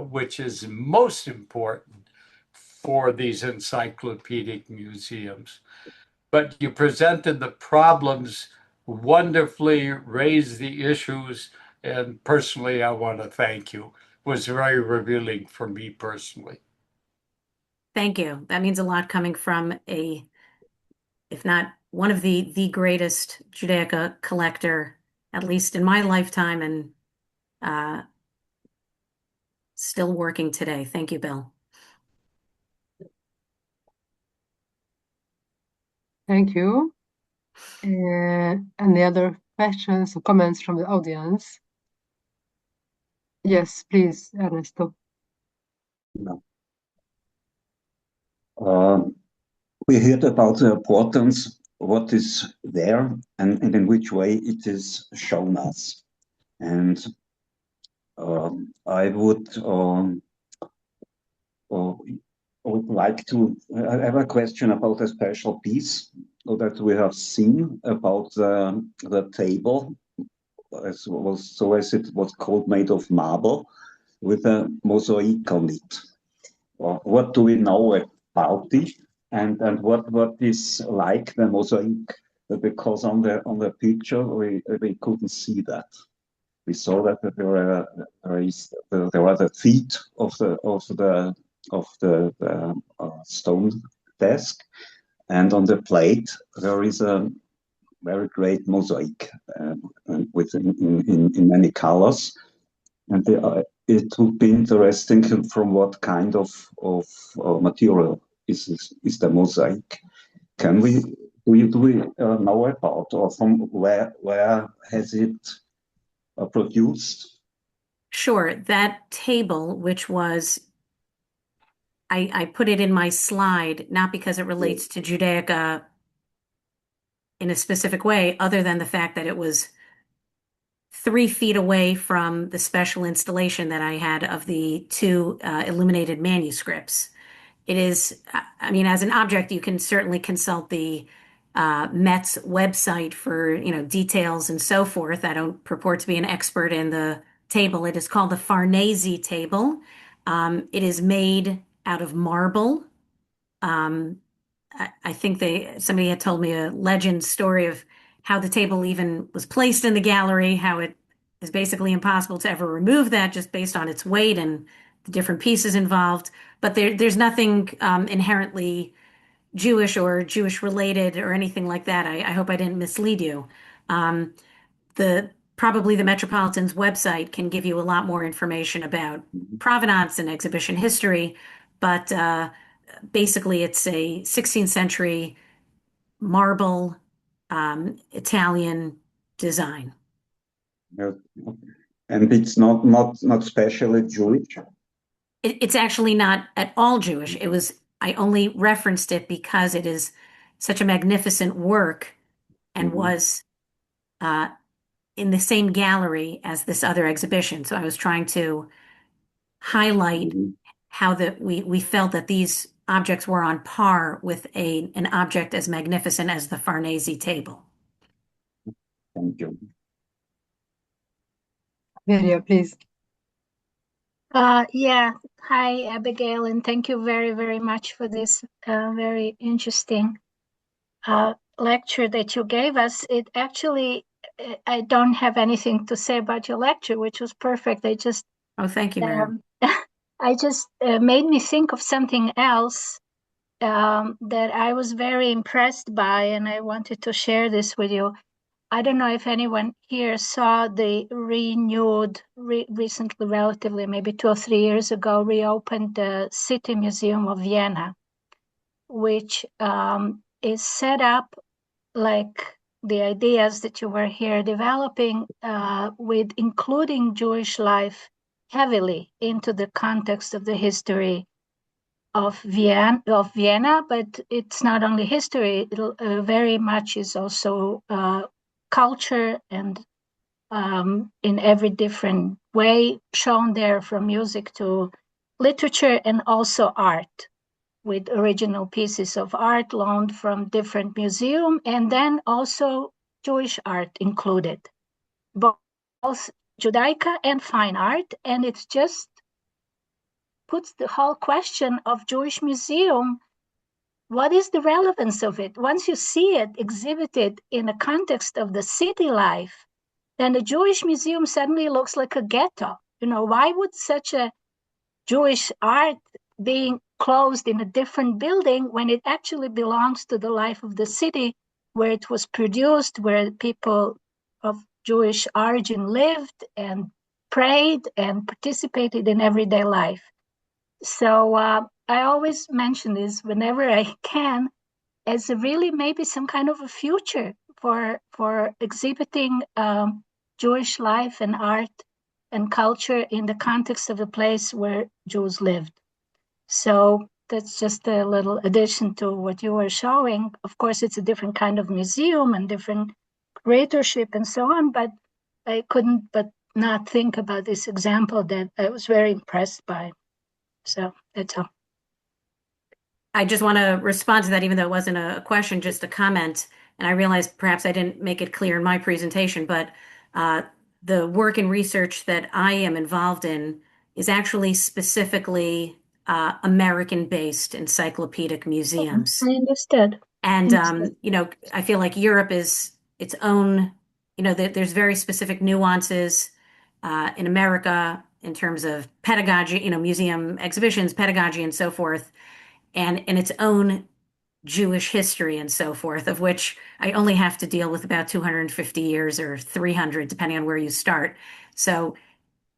which is most important for these encyclopedic museums. But you presented the problems wonderfully, raised the issues, and personally, I want to thank you. It was very revealing for me personally. Thank you. That means a lot coming from if not one of the greatest Judaica collector, at least in my lifetime, and still working today. Thank you, Bill. Thank you. Any other questions or comments from the audience? Yes, please, Ernesto. No. We heard about the importance, what is there, and in which way it is shown us. And I would like to have a question about a special piece that we have seen about the table, as it was called, made of marble, with a mosaic on it. What do we know about it, and what is like the mosaic? Because on the picture we couldn't see that. We saw that there were the feet of the stone desk, and on the plate there is a very great mosaic with in many colors, and it would be interesting from what kind of material is the mosaic. Do we know about, or from where has it produced? Sure. That table, which was, I put it in my slide, not because it relates to Judaica in a specific way, other than the fact that it was 3 feet away from the special installation that I had of the 2 illuminated manuscripts. It is, I mean, as an object, you can certainly consult the Met's website for, details and so forth. I don't purport to be an expert in the table. It is called the Farnese table. It is made out of marble. I think somebody had told me a legend story of how the table even was placed in the gallery, how it is basically impossible to ever remove that just based on its weight and the different pieces involved. But there's nothing inherently Jewish or Jewish related or anything like that. I hope I didn't mislead you. Probably the Metropolitan's website can give you a lot more information about provenance and exhibition history, but basically it's a 16th century marble Italian design. And it's not especially Jewish. It's actually not at all Jewish. I only referenced it because it is such a magnificent work and was in the same gallery as this other exhibition. So I was trying to highlight how we felt that these objects were on par with an object as magnificent as the Farnese table. Thank you. Maria, please. Yeah. Hi, Abigail, and thank you very, very much for this very interesting lecture that you gave us. It actually, I don't have anything to say about your lecture, which was perfect. Oh, thank you, Meyer. I just made me think of something else that I was very impressed by, and I wanted to share this with you. I don't know if anyone here saw the recently, relatively, maybe 2 or 3 years ago, reopened the City Museum of Vienna, which is set up like the ideas that you were here developing with including Jewish life heavily into the context of the history of Vienna, but it's not only history, it very much is also culture and in every different way shown there, from music to literature, and also art, with original pieces of art loaned from different museums, and then also Jewish art included, both Judaica and fine art. And it just puts the whole question of Jewish museum. What is the relevance of it? Once you see it exhibited in the context of the city life, then the Jewish museum suddenly looks like a ghetto. Why would such a Jewish art being closed in a different building when it actually belongs to the life of the city where it was produced, where people of Jewish origin lived and prayed and participated in everyday life? So I always mention this whenever I can as really maybe some kind of a future for exhibiting Jewish life and art and culture in the context of a place where Jews lived. So that's just a little addition to what you were showing. Of course, it's a different kind of museum and different curatorship and so on, but I couldn't but not think about this example that I was very impressed by. So that's all. I just want to respond to that, even though it wasn't a question, just a comment. And I realized perhaps I didn't make it clear in my presentation, but the work and research that I am involved in is actually specifically American-based encyclopedic museums. I understood. And, I feel like Europe is its own, there's very specific nuances in America in terms of pedagogy, museum exhibitions, pedagogy, and so forth, and in its own Jewish history and so forth, of which I only have to deal with about 250 years or 300, depending on where you start. So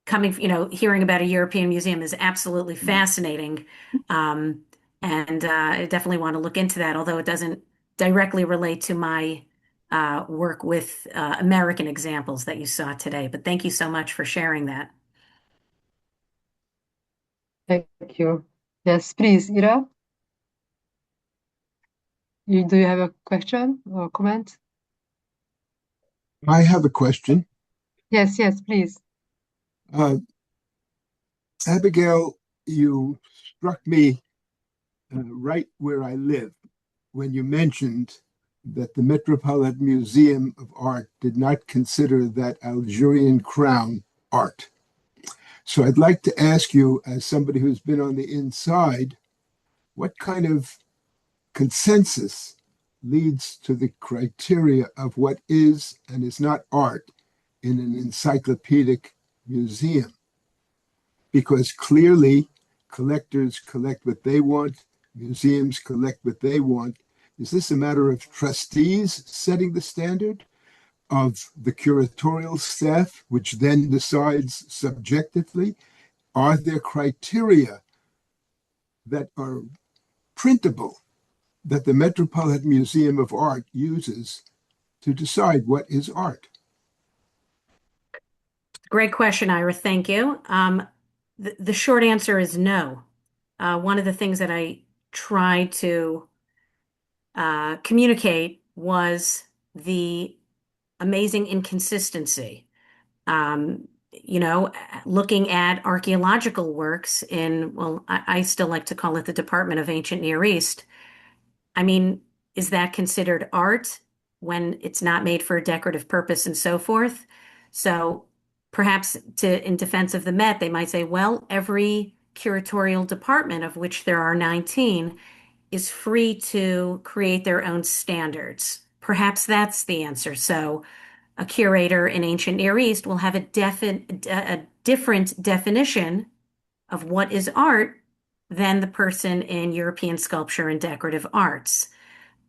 hearing about a European museum is absolutely fascinating. And I definitely want to look into that, although it doesn't directly relate to my work with American examples that you saw today. But thank you so much for sharing that. Thank you. Yes, please, Ira. Do you have a question or comment? I have a question. Yes, please. Abigail, you struck me right where I live when you mentioned that the Metropolitan Museum of Art did not consider that Algerian crown art. So I'd like to ask you, as somebody who's been on the inside, what kind of consensus leads to the criteria of what is and is not art in an encyclopedic museum? Because clearly collectors collect what they want, museums collect what they want. Is this a matter of trustees setting the standard, of the curatorial staff, which then decides subjectively? Are there criteria that are printable that the Metropolitan Museum of Art uses to decide what is art? Great question, Ira. Thank you. The short answer is no. One of the things that I tried to communicate was the amazing inconsistency. Looking at archaeological works in, well, I still like to call it the Department of Ancient Near East. I mean, is that considered art when it's not made for a decorative purpose and so forth? So perhaps in defense of the Met, they might say, well, every curatorial department, of which there are 19, is free to create their own standards. Perhaps that's the answer. So a curator in Ancient Near East will have a different definition of what is art than the person in European sculpture and decorative arts.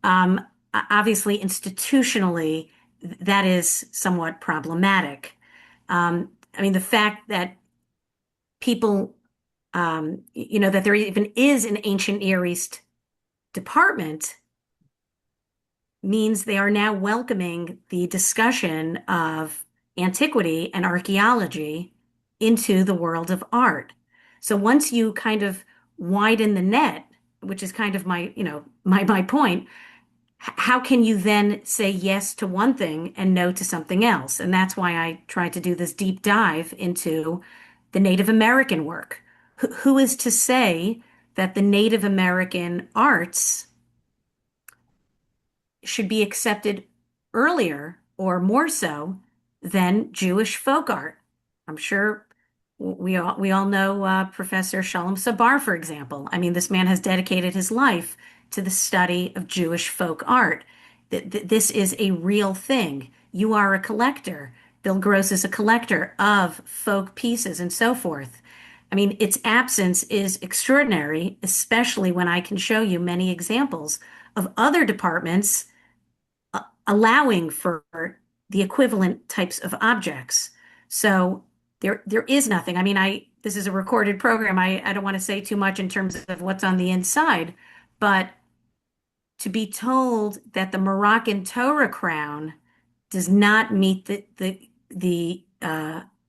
Obviously, institutionally, that is somewhat problematic. The fact that people, that there even is an Ancient Near East department means they are now welcoming the discussion of antiquity and archaeology into the world of art. So once you kind of widen the net, which is kind of my point, how can you then say yes to one thing and no to something else? And that's why I tried to do this deep dive into the Native American work. Who is to say that the Native American arts should be accepted earlier or more so than Jewish folk art? I'm sure we all know Professor Shalom Sabar, for example. I mean, this man has dedicated his life to the study of Jewish folk art. This is a real thing. You are a collector. Bill Gross is a collector of folk pieces and so forth. I mean, its absence is extraordinary, especially when I can show you many examples of other departments allowing for the equivalent types of objects. So there is nothing. I mean, this is a recorded program. I don't want to say too much in terms of what's on the inside, but to be told that the Moroccan Torah crown does not meet the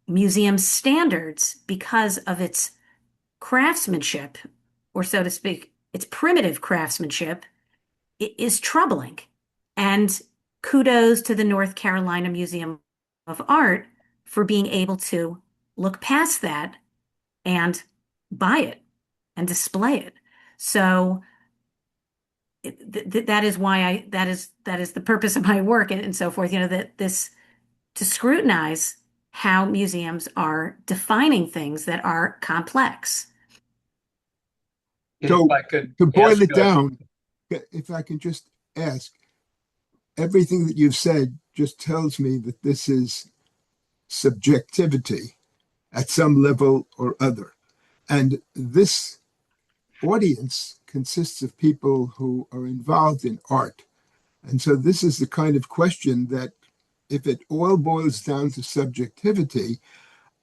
museum standards because of its craftsmanship, or so to speak, its primitive craftsmanship, is troubling. And kudos to the North Carolina Museum of Art for being able to look past that and buy it and display it. So that is why that is the purpose of my work and so forth, to scrutinize how museums are defining things that are complex. So to boil it down, if I can just ask, everything that you've said just tells me that this is subjectivity at some level or other. And this audience consists of people who are involved in art. And so this is the kind of question that, if it all boils down to subjectivity,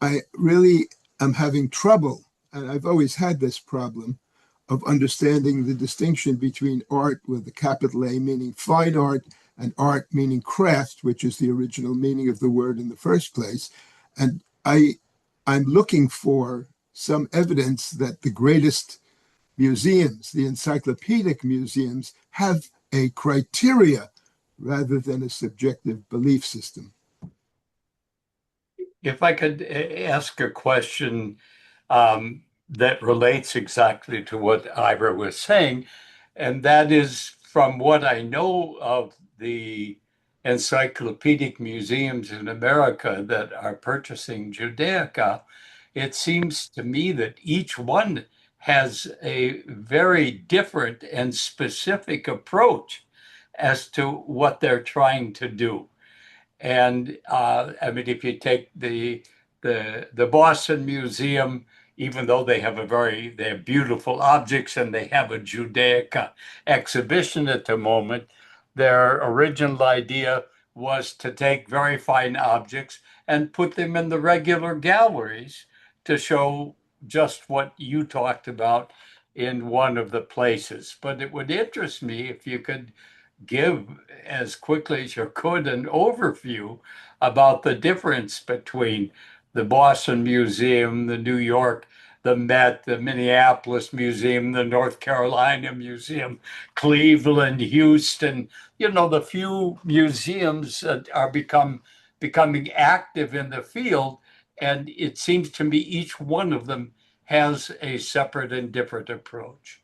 I really am having trouble, and I've always had this problem, of understanding the distinction between art with a capital A, meaning fine art, and art meaning craft, which is the original meaning of the word in the first place. And I'm looking for some evidence that the greatest museums, the encyclopedic museums, have a criteria rather than a subjective belief system. If I could ask a question that relates exactly to what Ira was saying, and that is, from what I know of the encyclopedic museums in America that are purchasing Judaica, it seems to me that each one has a very different and specific approach as to what they're trying to do. And I mean, if you take the Boston Museum, even though they have beautiful objects and they have a Judaica exhibition at the moment, their original idea was to take very fine objects and put them in the regular galleries to show just what you talked about in one of the places. But it would interest me if you could give, as quickly as you could, an overview about the difference between the Boston Museum, the New York, the Met, the Minneapolis Museum, the North Carolina Museum, Cleveland, Houston, the few museums that are becoming active in the field. And it seems to me each one of them has a separate and different approach.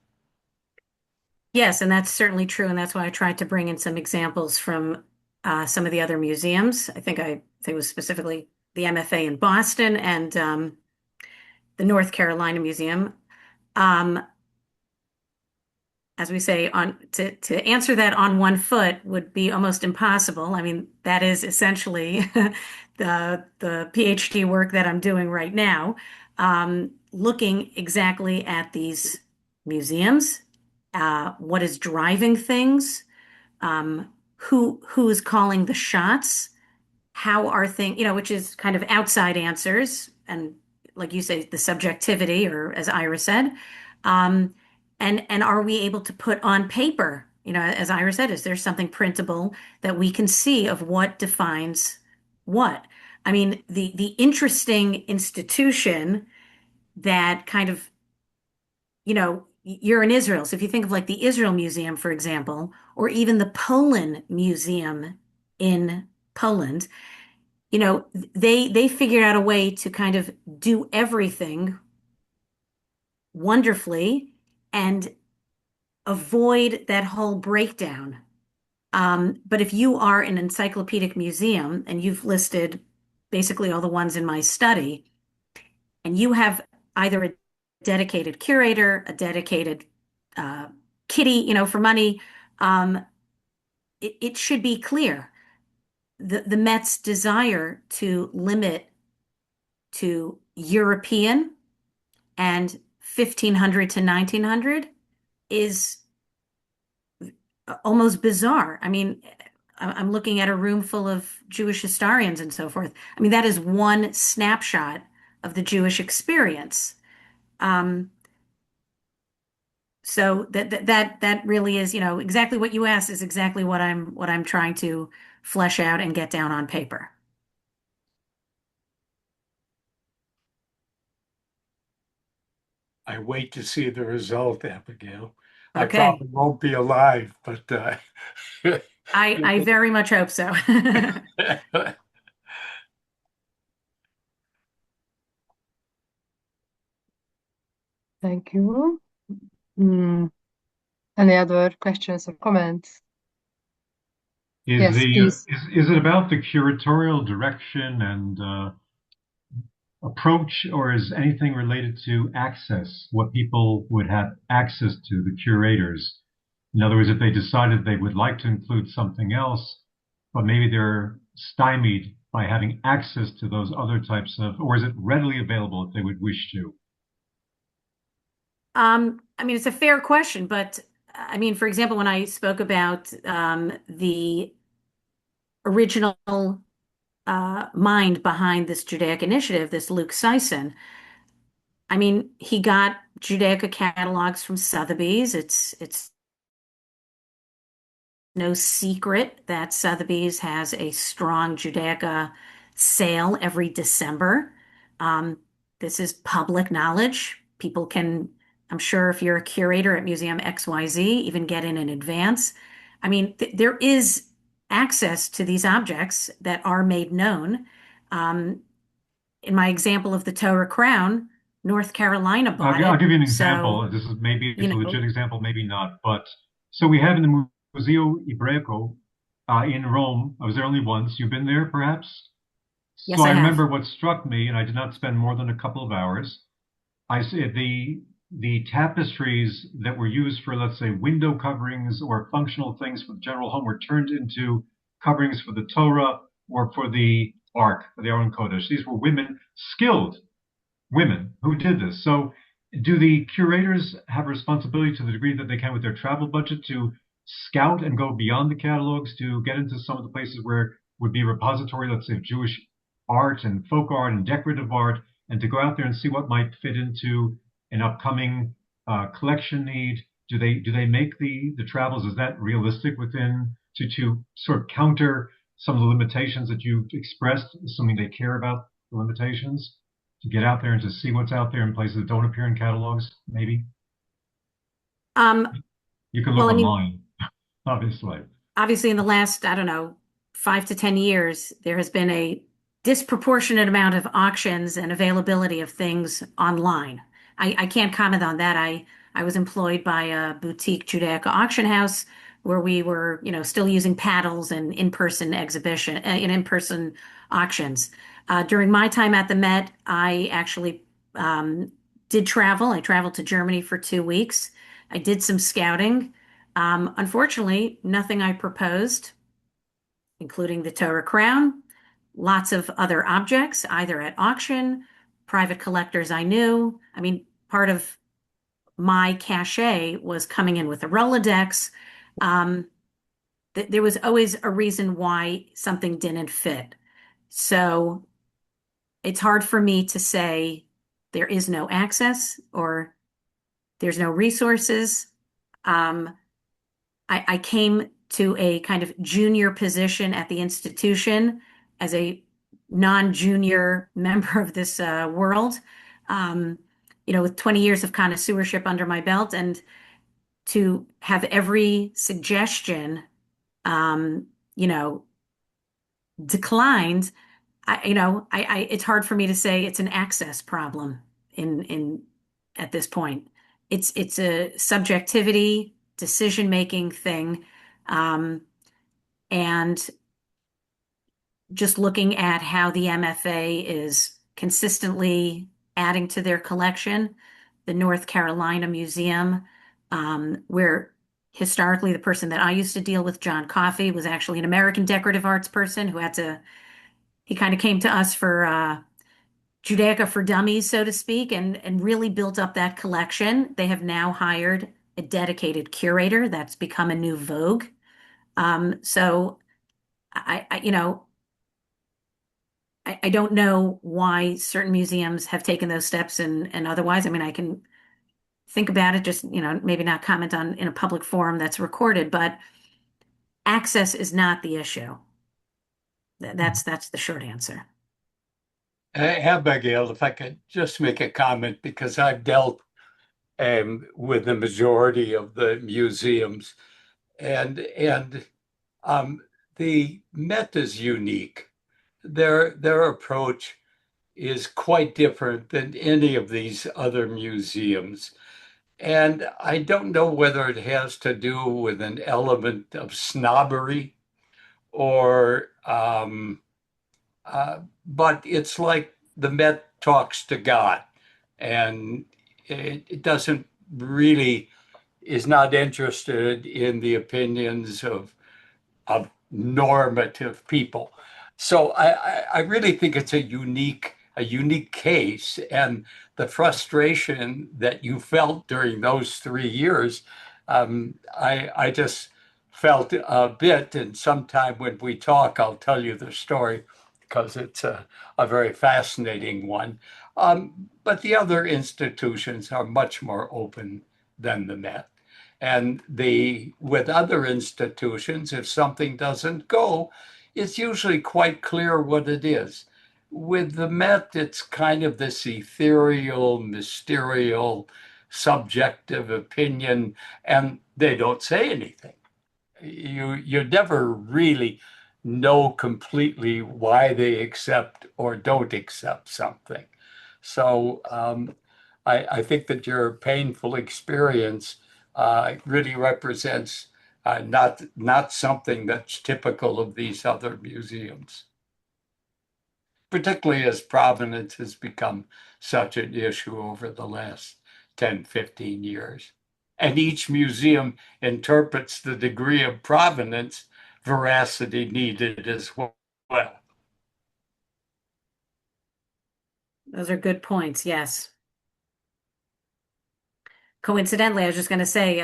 Yes, and that's certainly true. And that's why I tried to bring in some examples from some of the other museums. I think it was specifically the MFA in Boston and the North Carolina Museum. As we say, to answer that on one foot would be almost impossible. I mean, that is essentially the PhD work that I'm doing right now, looking exactly at these museums, what is driving things, who is calling the shots, how are things, which is kind of outside answers, and like you say, the subjectivity, or as Ira said, and are we able to put on paper, as Ira said, is there something printable that we can see of what defines what? I mean, the interesting institution that kind of, you're in Israel. So if you think of like the Israel Museum, for example, or even the Poland Museum in Poland, they figured out a way to kind of do everything wonderfully and avoid that whole breakdown. But if you are an encyclopedic museum and you've listed basically all the ones in my study, and you have either a dedicated curator, a dedicated kitty, for money, it should be clear. The Met's desire to limit to European and 1500 to 1900 is almost bizarre. I mean, I'm looking at a room full of Jewish historians and so forth. I mean, that is one snapshot of the Jewish experience. So that really is, exactly what you asked is exactly what I'm trying to flesh out and get down on paper. I wait to see the result, Abigail. Okay. I probably won't be alive, but I very much hope so. Thank you. Any other questions or comments? Yes, please. Is it about the curatorial direction and approach, or is anything related to access, what people would have access to, the curators? In other words, if they decided they would like to include something else, but maybe they're stymied by having access to those other types of, or is it readily available if they would wish to? I mean, it's a fair question, but I mean, for example, when I spoke about the original mind behind this Judaic initiative, this Luke Sison, I mean, he got Judaica catalogs from Sotheby's. It's no secret that Sotheby's has a strong Judaica sale every December. this is public knowledge. People can, I'm sure if you're a curator at Museum XYZ, even get in advance. I mean, there is access to these objects that are made known. In my example of the Torah crown, North Carolina bought it. I'll give you an So, example. This is maybe you it's a know, legit example, maybe not. But so we have in the Museo Ibraico in Rome. I was there only once. You've been there, perhaps? yes, So I I have. remember what struck me, and I did not spend more than a couple of hours. I see the tapestries that were used for, let's say, window coverings or functional things for the general home were turned into coverings for the Torah or for the Ark, for the Aron Kodesh. These were women, skilled women who did this. So do the curators have a responsibility to the degree that they can with their travel budget to scout and go beyond the catalogs to get into some of the places where it would be a repository, let's say, of Jewish art and folk art and decorative art, and to go out there and see what might fit into an upcoming collection need? Do they make the travels? Is that realistic within to sort of counter some of the limitations that you've expressed, assuming they care about the limitations, to get out there and to see what's out there in places that don't appear in catalogs, maybe? Um, You can well, look I mean, online, obviously. obviously in the last, I don't know, 5 to 10 years, there has been a disproportionate amount of auctions and availability of things online. I can't comment on that. I was employed by a boutique Judaica auction house where we were, you know, still using paddles and in-person exhibition and in-person auctions. During my time at the Met, I actually did travel. I traveled to Germany for 2 weeks. I did some scouting. Unfortunately, nothing I proposed, including the Torah crown, lots of other objects, either at auction, private collectors I knew. I mean, part of my cachet was coming in with a Rolodex. There was always a reason why something didn't fit. So it's hard for me to say there is no access or there's no resources. I came to a kind of junior position at the institution as a non-junior member of this world, you know, with 20 years of connoisseurship under my belt, and to have every suggestion, you know, declined. It's hard for me to say it's an access problem at this point. It's a subjectivity, decision-making thing. And just looking at how the MFA is consistently adding to their collection, the North Carolina Museum, where historically the person that I used to deal with, John Coffey, was actually an American decorative arts person who he kind of came to us for Judaica for Dummies, so to speak, and really built up that collection. They have now hired a dedicated curator. That's become a new vogue. So I don't know why certain museums have taken those steps and otherwise. I mean, I can think about it, just, maybe not comment on in a public forum that's recorded, but access is not the issue. That's the short answer. Abigail, if I could just make a comment, because I've dealt with the majority of the museums, and the Met is unique. Their approach is quite different than any of these other museums. And I don't know whether it has to do with an element of snobbery or but it's like the Met talks to God, and it doesn't really, is not interested in the opinions of normative people. So I really think it's a unique case, and the frustration that you felt during those 3 years, I just felt a bit, and sometime when we talk, I'll tell you the story because it's a very fascinating one. But the other institutions are much more open than the Met. And with other institutions, if something doesn't go, it's usually quite clear what it is. with the Met, it's kind of this ethereal, mysterious, subjective opinion, and they don't say anything. You never really know completely why they accept or don't accept something. So I think that your painful experience really represents not something that's typical of these other museums, particularly as provenance has become such an issue over the last 10, 15 years. And each museum interprets the degree of provenance veracity needed as well. Those are good points, yes. Coincidentally, I was just going to say,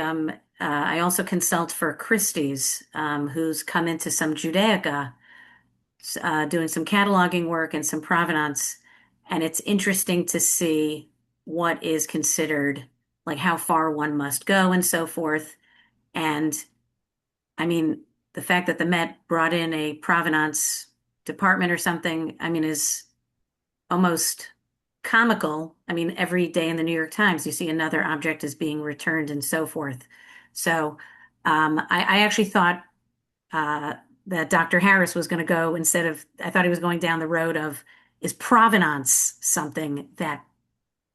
I also consult for Christie's, who's come into some Judaica, doing some cataloging work and some provenance. And it's interesting to see what is considered, like how far one must go and so forth. And I mean, the fact that the Met brought in a provenance department or something, I mean, is almost comical. I mean, every day in the New York Times, you see another object is being returned and so forth. So I actually thought that Dr. Harris was going to go I thought he was going down the road of, is provenance something that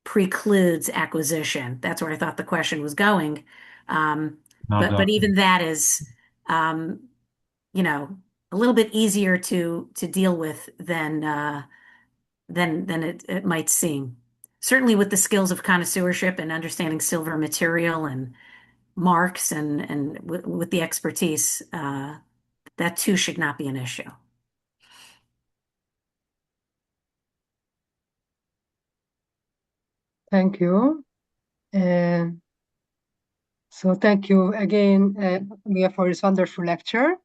precludes acquisition? That's where I thought the question was going. But even that is, you know, a little bit easier to deal with than it might seem. Certainly with the skills of connoisseurship and understanding silver material and marks and with the expertise, that too should not be an issue. Thank you. So thank you again, Mia, for this wonderful lecture.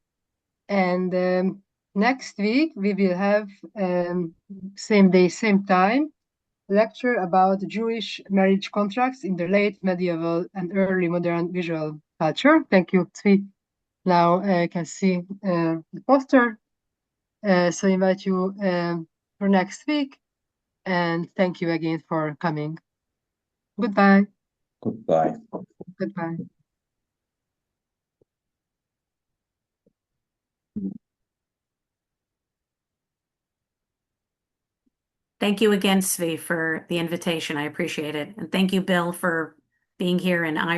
And next week we will have same day, same time, lecture about Jewish marriage contracts in the late medieval and early modern visual culture. Thank you, Tzvi. Now I can see the poster. So I invite you for next week. And thank you again for coming. Goodbye. Goodbye. Goodbye. Thank you again, Tzvi, for the invitation. I appreciate it. And thank you, Bill, for being here in